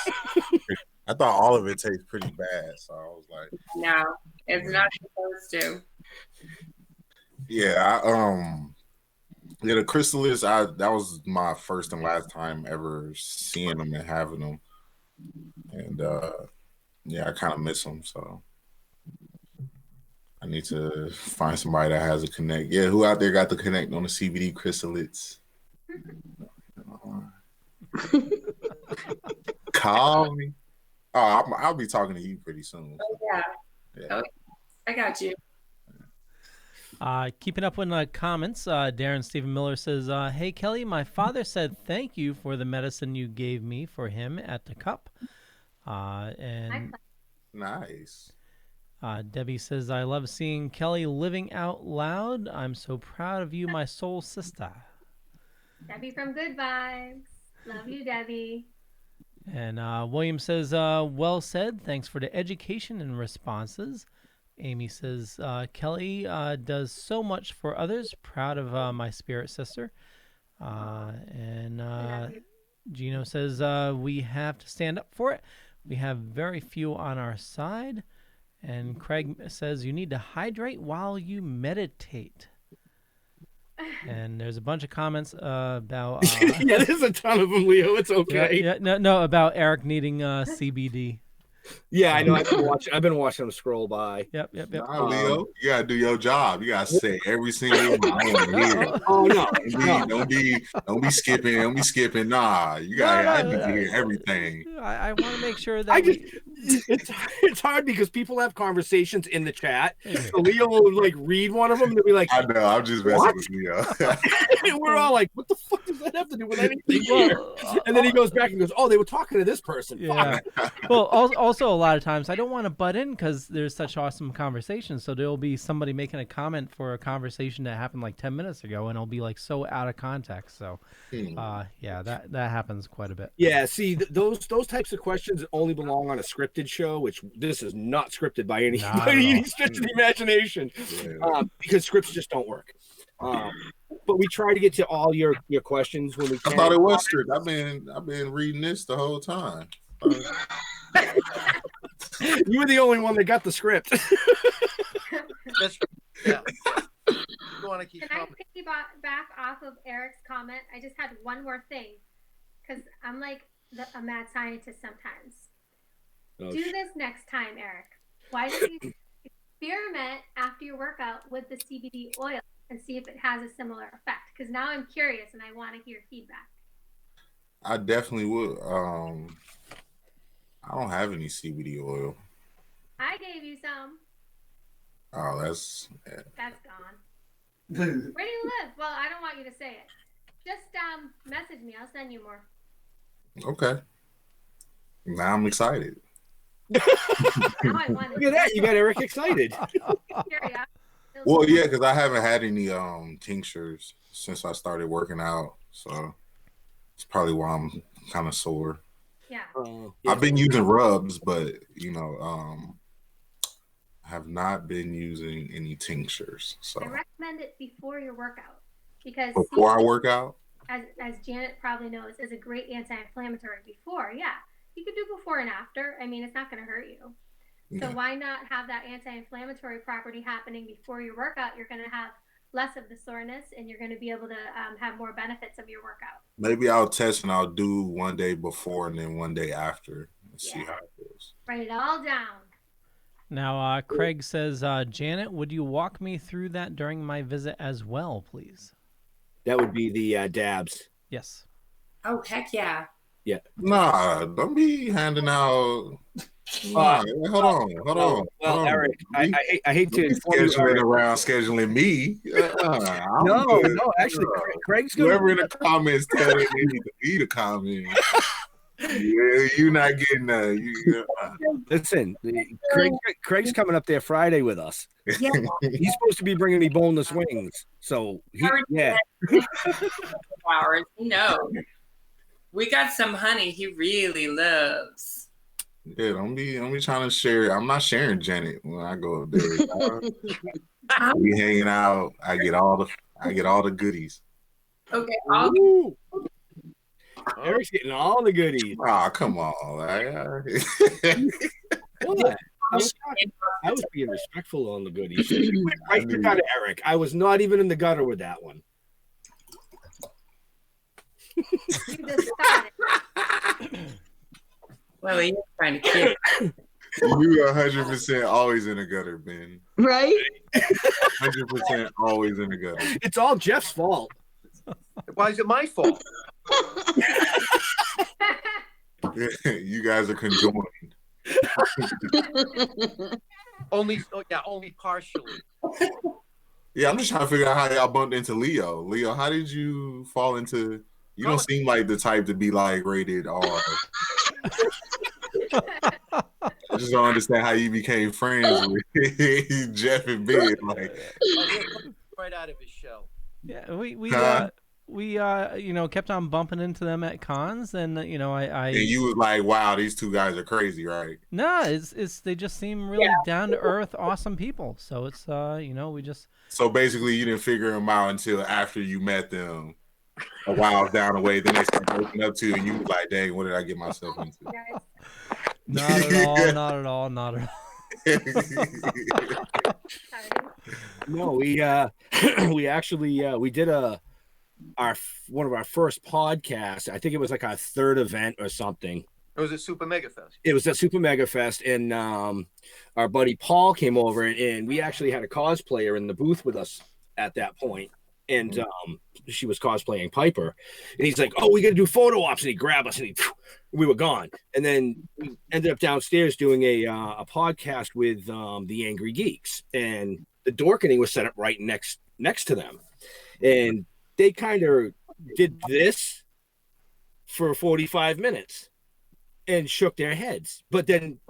I thought all of it tastes pretty bad, so I was like, no, it's not supposed to. Yeah, the crystals. That was my first and last time ever seeing them and having them, and I kind of miss them. So I need to find somebody that has a connect. Yeah, who out there got the connect on the CBD crystalates? Call me. Oh, I'll be talking to you pretty soon. Oh, yeah. Oh, I got you. Keeping up with comments, Darren Stephen Miller says, "Hey Kelly, my father said thank you for the medicine you gave me for him at the cup." And nice. Debbie says, "I love seeing Kelly living out loud. I'm so proud of you, my soul sister." Debbie from Good Vibes. Love you, Debbie. And William says, "Well said. Thanks for the education and responses." Amy says, "Kelly does so much for others. Proud of my spirit sister." And Gino says, "We have to stand up for it. We have very few on our side." And Craig says, "You need to hydrate while you meditate." And there's a bunch of comments about... yeah, there's a ton of them, Leo. It's okay. No, about Eric needing CBD. Yeah, I know. I've been watching them scroll by. Yep. Nah, Leo, you gotta do your job. You gotta say every single one. I want to hear. Oh no! Don't be skipping. Don't be skipping. Nah, you gotta. I need to hear everything. I want to make sure that it's hard because people have conversations in the chat. So Leo will like read one of them and they'll be like, I know. I'm just messing with Leo. And we're all like, what the fuck does that have to do with anything here? And then he goes back and goes, oh, they were talking to this person. Yeah. Well, also a lot of times I don't want to butt in because there's such awesome conversations. So there'll be somebody making a comment for a conversation that happened like 10 minutes ago, and it'll be like so out of context. So, yeah, that happens quite a bit. Yeah. See, those types of questions only belong on a scripted show, which this is not scripted by any stretch of the imagination, because scripts just don't work. But we try to get to all your questions when we can. I thought it was script. I've been reading this the whole time. You were the only one that got the script. Yeah. You want to keep Can I piggyback off of Eric's comment? I just had one more thing, because I'm like a mad scientist sometimes. Do this next time, Eric. Why don't you experiment after your workout with the CBD oil and see if it has a similar effect? Because now I'm curious and I want to hear feedback. I definitely would. I don't have any CBD oil. I gave you some. Oh, that's gone. Where do you live? Well, I don't want you to say it. Just message me. I'll send you more. Okay. Now I'm excited. Now I want Look at that. You got Eric excited. Well, yeah, because I haven't had any tinctures since I started working out. So it's probably why I'm kind of sore. Yeah. I've been using rubs, but have not been using any tinctures. So I recommend it before your workout, because before I work out, as Janet probably knows, is a great anti-inflammatory before. Yeah, you could do before and after. I mean, it's not going to hurt you. So why not have that anti-inflammatory property happening before your workout? You're going to have less of the soreness, and you're going to be able to have more benefits of your workout. Maybe I'll test and I'll do one day before and then one day after and see how it goes. Write it all down. Now, Craig says, Janet, would you walk me through that during my visit as well, please? That would be the dabs. Yes. Oh, heck yeah. Yeah. Nah, don't be handing out. Hold on. Well, Eric, I hate to scheduling me. No, actually, Craig's good. Whoever in the comments tell them they need to be the comment. Yeah, you're not getting Listen, Craig's coming up there Friday with us. Yeah. He's supposed to be bringing me boneless wings. So Hours, no. We got some honey he really loves. Yeah, don't be trying to share. I'm not sharing Janet when I go up there. We hanging out. I get all the goodies. Okay. Eric's getting all the goodies. Oh, come on. What? I was being respectful on the goodies. Right to gutter, Eric. I was not even in the gutter with that one. Well, he's trying to kid. You 100% always in the gutter, Ben. Right? 100% always in the gutter. It's all Jeff's fault. Why is it my fault? You guys are conjoined. Only partially. Yeah, I'm just trying to figure out how y'all bumped into Leo. Leo, how did you fall into? You don't seem like the type to be like rated R. I just don't understand how you became friends with Jeff and Ben. Like, Right out of his shell. Yeah, we kept on bumping into them at cons, and I and you was like, wow, these two guys are crazy, right? No, it's they just seem really down to earth, awesome people. So it's we just. So basically, you didn't figure them out until after you met them a while down the way. Then they started opening up to you, and you was like, dang, what did I get myself into? Not at all. Not at all. Not at all. No, we actually we did one of our first podcasts. I think it was like our third event or something. It was a Super Mega Fest. It was a Super Mega Fest, and our buddy Paul came over, and we actually had a cosplayer in the booth with us at that point, and she was cosplaying Piper, and he's like, "Oh, we got to do photo ops," and he grabbed us, and we were gone, and then we ended up downstairs doing a podcast with the Angry Geeks, and the Dorkening was set up right next to them, and they kind of did this for 45 minutes. And shook their heads. But then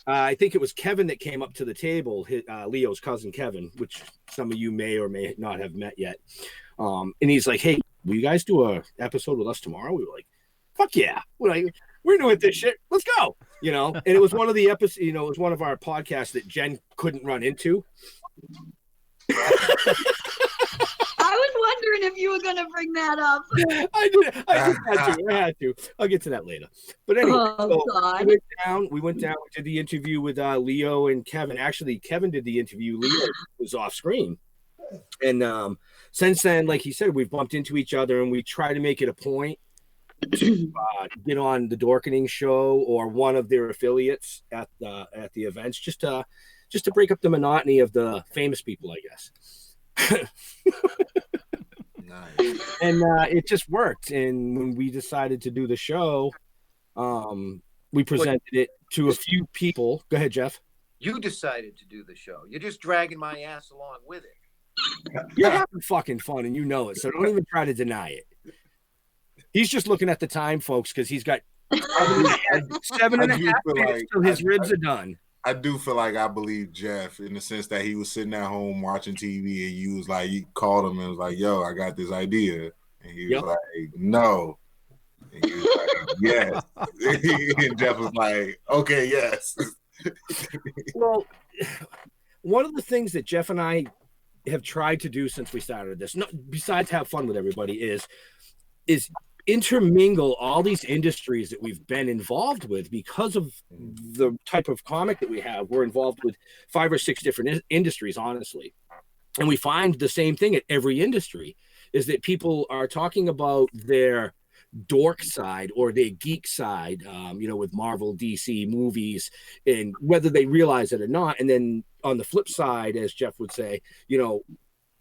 I think it was Kevin that came up to the table, Leo's cousin Kevin, which some of you may or may not have met yet. And he's like, "Hey, will you guys do a episode with us tomorrow?" We were like, "Fuck yeah. We're doing this shit. Let's go." And it was one of the episodes, it was one of our podcasts that Jen couldn't run into. I was wondering if you were going to bring that up. I did. I had to. I'll get to that later. But anyway, we went down. We did the interview with Leo and Kevin. Actually, Kevin did the interview. Leo was off screen. And since then, like he said, we've bumped into each other, and we try to make it a point to get on the Dorkening show or one of their affiliates at the events, just to break up the monotony of the famous people, I guess. Nice. And it just worked. And when we decided to do the show, we presented it to a few people. Go ahead, Jeff. You decided to do the show. You're just dragging my ass along with it. You're having fucking fun, and you know it. So don't even try to deny it. He's just looking at the time, folks, because he's got 7.5 minutes till his ribs are done. I do feel like I believe Jeff in the sense that he was sitting at home watching TV, and you was like, you called him and was like, "Yo, I got this idea," and he was like, "No," and he was like, "Yes," and Jeff was like, "Okay, yes." Well, one of the things that Jeff and I have tried to do since we started this, besides have fun with everybody, is intermingle all these industries that we've been involved with because of the type of comic that we have. We're involved with 5 or 6 different industries, honestly. And we find the same thing at every industry is that people are talking about their dork side or their geek side, with Marvel, DC movies, and whether they realize it or not. And then on the flip side, as Jeff would say,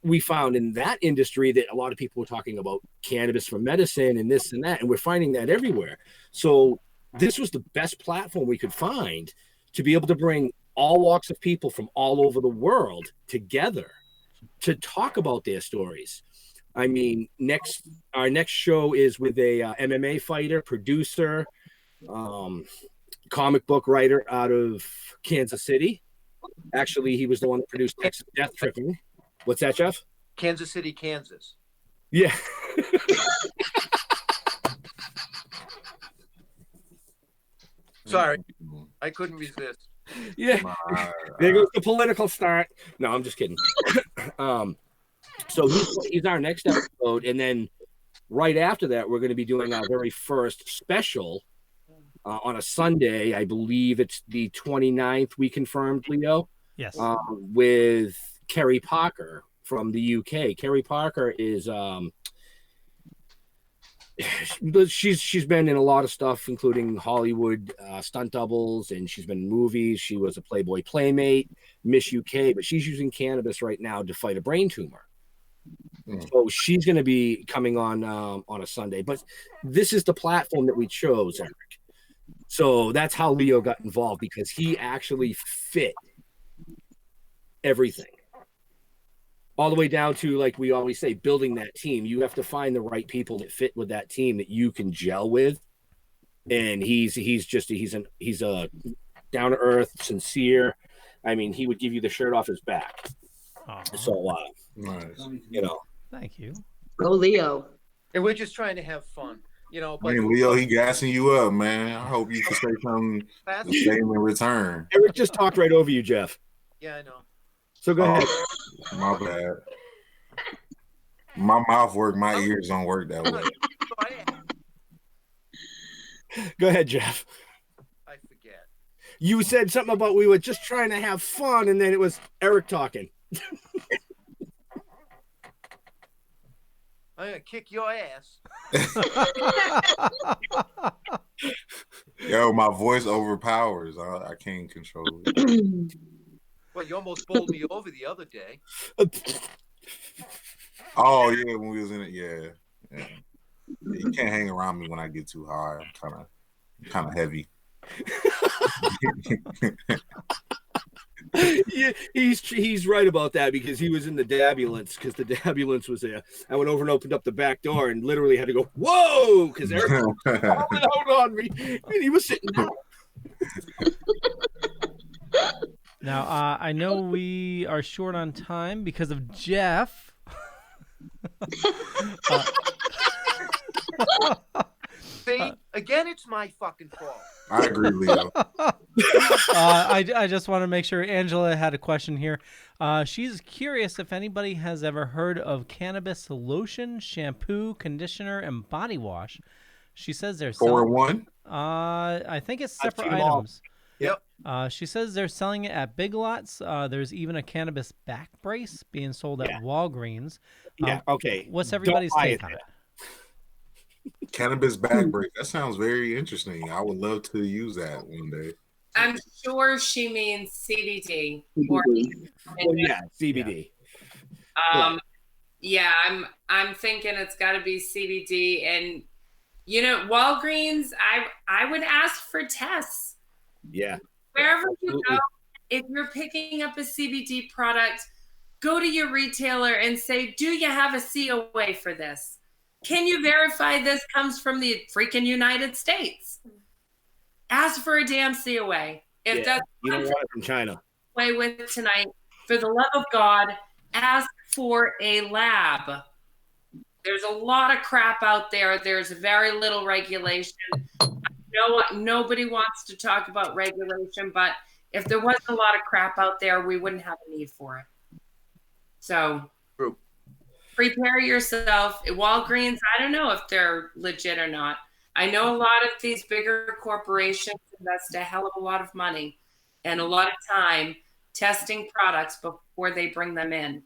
we found in that industry that a lot of people were talking about cannabis for medicine and this and that, and we're finding that everywhere. So this was the best platform we could find to be able to bring all walks of people from all over the world together to talk about their stories. I mean, our next show is with a MMA fighter, producer, comic book writer out of Kansas City. Actually, he was the one that produced Texas Death Tripping. What's that, Jeff? Kansas City, Kansas. Yeah. Sorry, I couldn't resist. Yeah. There goes the political start. No, I'm just kidding. So he's our next episode, and then right after that, we're going to be doing our very first special on a Sunday. I believe it's the 29th. We confirmed, Leo. Yes. With Kerry Parker from the UK. Kerry Parker is she's been in a lot of stuff, including Hollywood stunt doubles, and she's been in movies. She was a Playboy Playmate, Miss UK, but she's using cannabis right now to fight a brain tumor. So she's going to be coming on a Sunday. But this is the platform that we chose, Eric. So that's how Leo got involved, because he actually fit everything. all the way down to, like we always say, building that team. You have to find the right people that fit with that team that you can gel with. And he's a down to earth, sincere. I mean, he would give you the shirt off his back. So, nice. You know, thank you. Go Leo. And we're just trying to have fun, you know. But Man, Leo, he gassing you up, man. I hope you can say something the same in return. Eric just talked right over you, Jeff. Yeah, I know. So go ahead. My bad. My mouth work, my ears don't work that way. Go ahead, Jeff. I forget. You said something about we were just trying to have fun, and then it was Eric talking. I'm gonna kick your ass. Yo, my voice overpowers. I can't control it. Well, you almost bowled me over the other day. Oh yeah, when we was in it, yeah. You can't hang around me when I get too high. I'm kind of heavy. Yeah, he's right about that, because he was in the dabulance, because the dabulance was there. I went over and opened up the back door and literally had to go, whoa, because Eric was falling out on me, and he was sitting down. Now, I know we are short on time because of Jeff. See, again, it's my fucking fault. I agree, Leo. I just want to make sure Angela had a question here. She's curious if anybody has ever heard of cannabis lotion, shampoo, conditioner, and body wash. She says there's 4-in-1. I think it's I've separate seen 'em all. items. Yep. She says they're selling it at Big Lots. There's even a cannabis back brace being sold at Walgreens. Yeah, okay. What's everybody's Don't buy take it on it? Cannabis bag break. That sounds very interesting. I would love to use that one day. I'm sure she means CBD. Or, Well, yeah, CBD. Yeah, I'm thinking it's got to be CBD, and you know, Walgreens. I would ask for tests. Yeah. Wherever you go, if you're picking up a CBD product, go to your retailer and say, "Do you have a COA for this? Can you verify this comes from the freaking United States?" Ask for a damn COA. If that's you don't want it from China. away with tonight, for the love of God, ask for a lab. There's a lot of crap out there. There's very little regulation. Nobody wants to talk about regulation, but if there wasn't a lot of crap out there, we wouldn't have a need for it. So prepare yourself. Walgreens, I don't know if they're legit or not. I know a lot of these bigger corporations invest a hell of a lot of money and a lot of time testing products before they bring them in.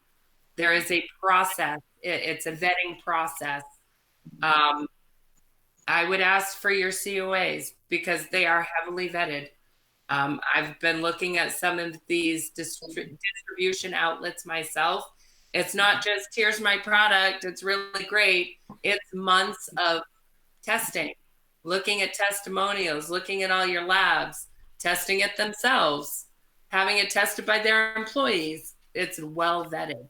There is a process. It's a vetting process. I would ask for your COAs because they are heavily vetted. I've been looking at some of these distribution outlets myself. It's not just, here's my product, it's really great. It's months of testing, looking at testimonials, looking at all your labs, testing it themselves, having it tested by their employees. It's well vetted.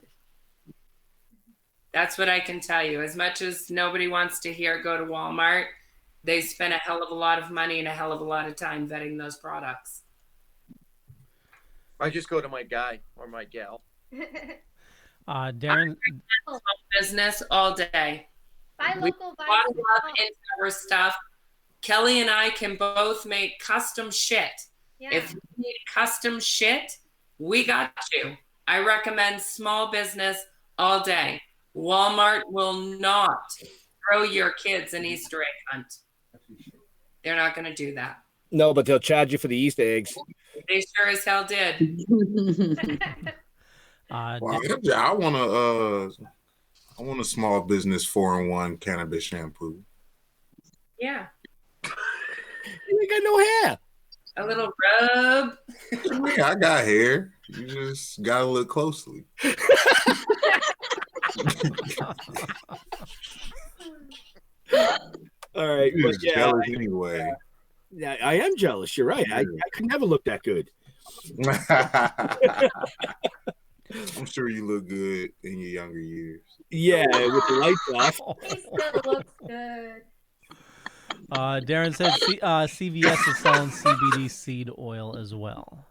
That's what I can tell you. As much as nobody wants to hear go to Walmart, they spend a hell of a lot of money and a hell of a lot of time vetting those products. I just go to my guy or my gal. Darren, business all day. Buy We local, buy bought small. love into our stuff. Kelly and I can both make custom shit. Yeah. If you need custom shit, we got you. I recommend small business all day. Walmart will not throw your kids an Easter egg hunt. They're not going to do that. No, but they'll charge you for the Easter eggs. They sure as hell did. Well, I want a small business 4-in-1 cannabis shampoo. Yeah. You ain't got no hair. A little rub. Yeah, I got hair. You just gotta look closely. All right. You're But just yeah, jealous anyway. yeah, I am jealous. You're right. I could never look that good. I'm sure you look good in your younger years. Yeah, with the lights off. He still looks good. Darren said CVS is selling CBD seed oil as well.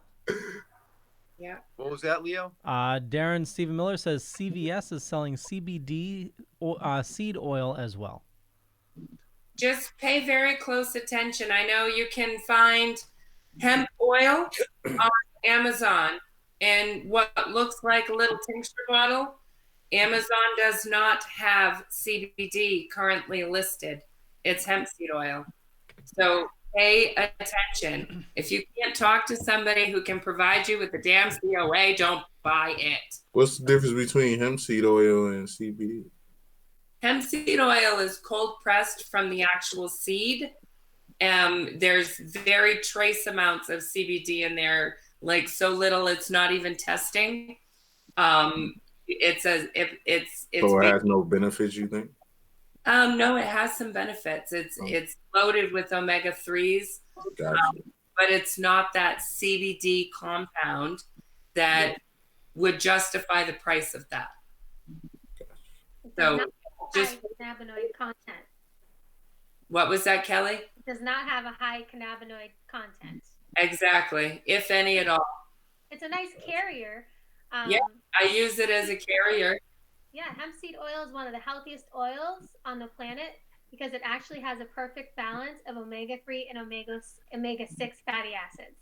Yeah. What was that, Leo? Darren Stephen Miller says CVS is selling CBD seed oil as well. Just pay very close attention. I know you can find hemp oil on Amazon and what looks like a little tincture bottle. Amazon does not have CBD currently listed. It's hemp seed oil. So pay attention. If you can't talk to somebody who can provide you with the damn COA, don't buy it. What's the difference between hemp seed oil and CBD? Hemp seed oil is cold pressed from the actual seed. There's very trace amounts of CBD in there, like so little it's not even testing. So it has no benefits, you think? No, it has some benefits. It's loaded with omega-3s, Gotcha. But it's not that CBD compound that would justify the price of that. So just cannabinoid content. What was that, Kelly? It does not have a high cannabinoid content. Exactly, if any at all. It's a nice carrier. Yeah, I use it as a carrier. Yeah, hemp seed oil is one of the healthiest oils on the planet because it actually has a perfect balance of omega-3 and omega-6 fatty acids.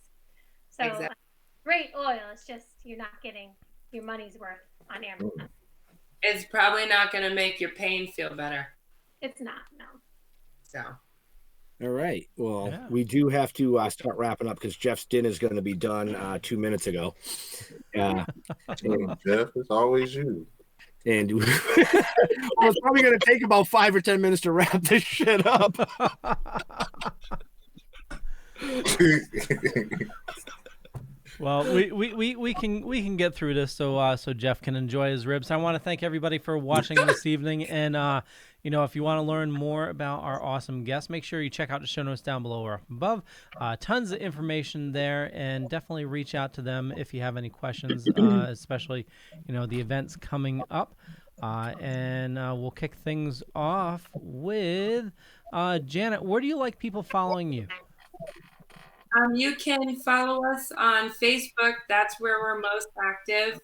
So exactly. Great oil. It's just you're not getting your money's worth on Amazon. It's probably not going to make your pain feel better. It's not, no. So. All right. Well, we do have to start wrapping up because Jeff's dinner is going to be done 2 minutes ago. Jeff, it's always you. And well, it's probably going to take about 5 or 10 minutes to wrap this shit up. Well, we can get through this so Jeff can enjoy his ribs. I want to thank everybody for watching this evening, and if you want to learn more about our awesome guests, make sure you check out the show notes down below or up above. Tons of information there, and definitely reach out to them if you have any questions, especially the events coming up. And we'll kick things off with Janet. Where do you like people following you? You can follow us on Facebook. That's where we're most active.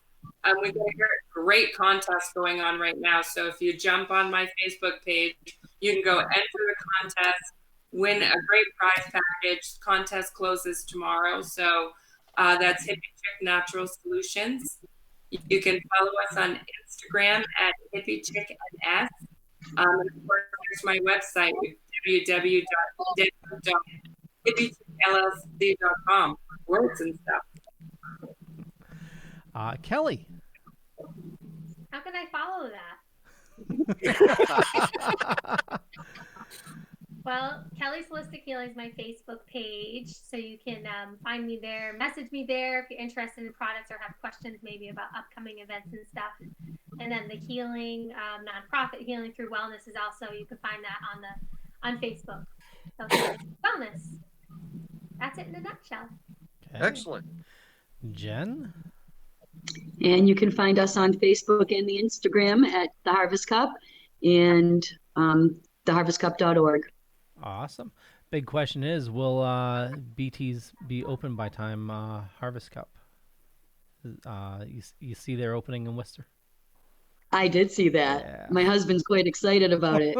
We've got a great contest going on right now. So if you jump on my Facebook page, you can go enter the contest, win a great prize package. Contest closes tomorrow. So that's Hippie Chick Natural Solutions. You can follow us on Instagram at Hippie Chick NS. And of course, there's my website, www.hippiechicklc.com. Words and stuff. Kelly. How can I follow that? Well, Kelly's Holistic Healing is my Facebook page, so you can find me there, message me there if you're interested in products or have questions maybe about upcoming events and stuff. And then the healing, nonprofit Healing Through Wellness is also, you can find that on Facebook. So wellness. That's it in a nutshell. Okay. Excellent. Jen? And you can find us on Facebook and the Instagram at The Harvest Cup and theharvestcup.org. Awesome. Big question is, will BTs be open by time Harvest Cup? You see they're opening in Worcester? I did see that. Yeah. My husband's quite excited about it.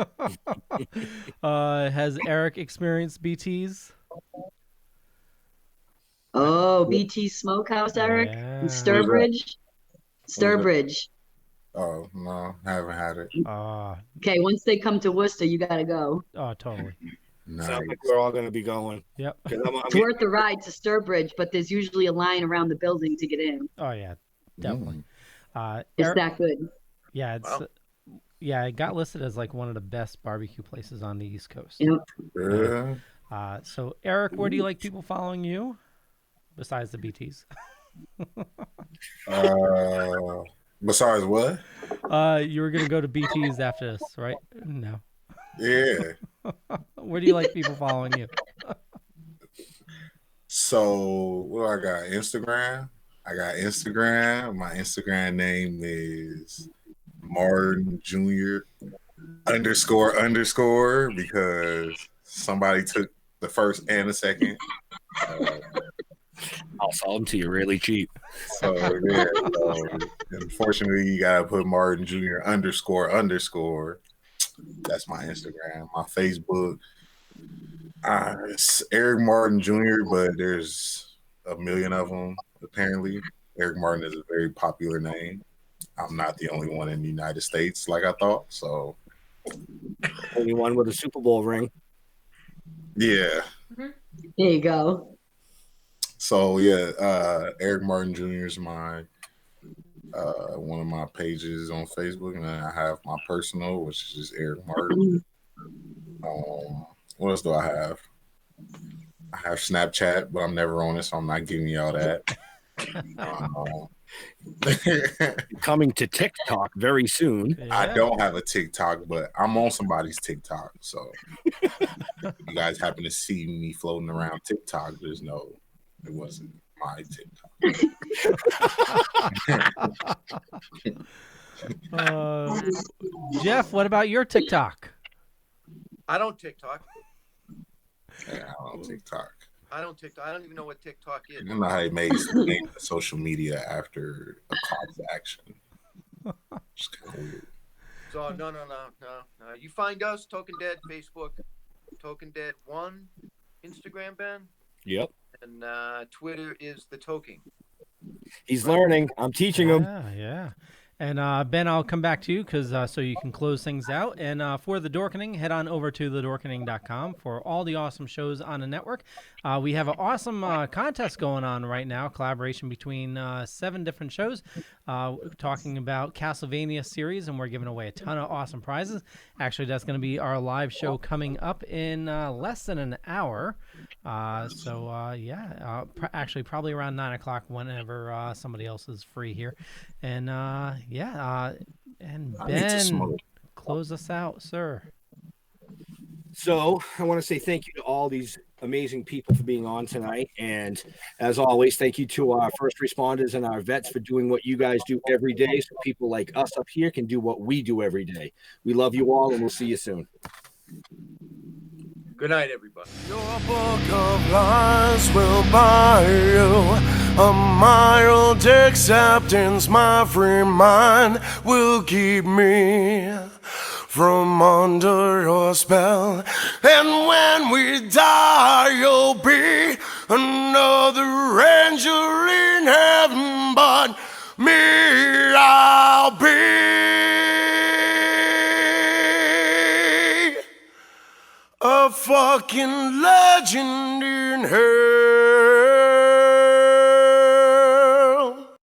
Has Eric experienced BTs? Oh, BT Smokehouse, Eric? In Sturbridge? Sturbridge. Oh, no, haven't had it. Okay, once they come to Worcester, you got to go. Oh, totally. Nice. Sounds like we're all going to be going. Yep. It's worth the ride to Sturbridge, but there's usually a line around the building to get in. Oh, yeah, definitely. It's that good. Yeah, it's it got listed as like one of the best barbecue places on the East Coast. Yep. So, Eric, where do you like people following you? Besides the BTs. Besides what? You were gonna go to BTs after this, right? No. Yeah. Where do you like people following you? So what do I got? Instagram. I got Instagram. My Instagram name is Martin Jr. __ because somebody took the first and the second. I'll sell them to you really cheap. So yeah, so unfortunately you gotta put Martin Jr. __ That's my Instagram. My Facebook, it's Eric Martin Jr., but there's a million of them apparently. Eric Martin is a very popular name. I'm not the only one in the United States, like I thought. So Only one with a Super Bowl ring. yeah. There you go. So yeah, Eric Martin Jr. is my one of my pages on Facebook, and then I have my personal, which is just Eric Martin. What else do I have? I have Snapchat, but I'm never on it, so I'm not giving y'all that. Coming to TikTok very soon. Yeah. I don't have a TikTok, but I'm on somebody's TikTok. So if you guys happen to see me floating around TikTok, it wasn't my TikTok. Jeff, what about your TikTok? I don't TikTok. Yeah, I don't TikTok. I don't TikTok. I don't even know what TikTok is. I don't know how they made social media after a call to action. It's kind of weird. So no. You find us Token Dead Facebook, Token Dead 1, Instagram, Ben. Yep. And Twitter is the Toking. He's learning. I'm teaching him. Yeah. And Ben, I'll come back to you because so you can close things out. And for The Dorkening, head on over to thedorkening.com for all the awesome shows on the network. We have an awesome contest going on right now, collaboration between 7 different shows talking about Castlevania series, and we're giving away a ton of awesome prizes. Actually, that's going to be our live show coming up in less than an hour. Actually, probably around 9 o'clock whenever somebody else is free here. And and Ben, close us out, sir. So I want to say thank you to all these amazing people for being on tonight. And as always, thank you to our first responders and our vets for doing what you guys do every day so people like us up here can do what we do every day. We love you all, and we'll see you soon. Good night, everybody. Your book of lies will buy you a mild acceptance. My free mind will keep me from under your spell. And when we die, you'll be another angel in heaven, but me, I'll be a fucking legend in her.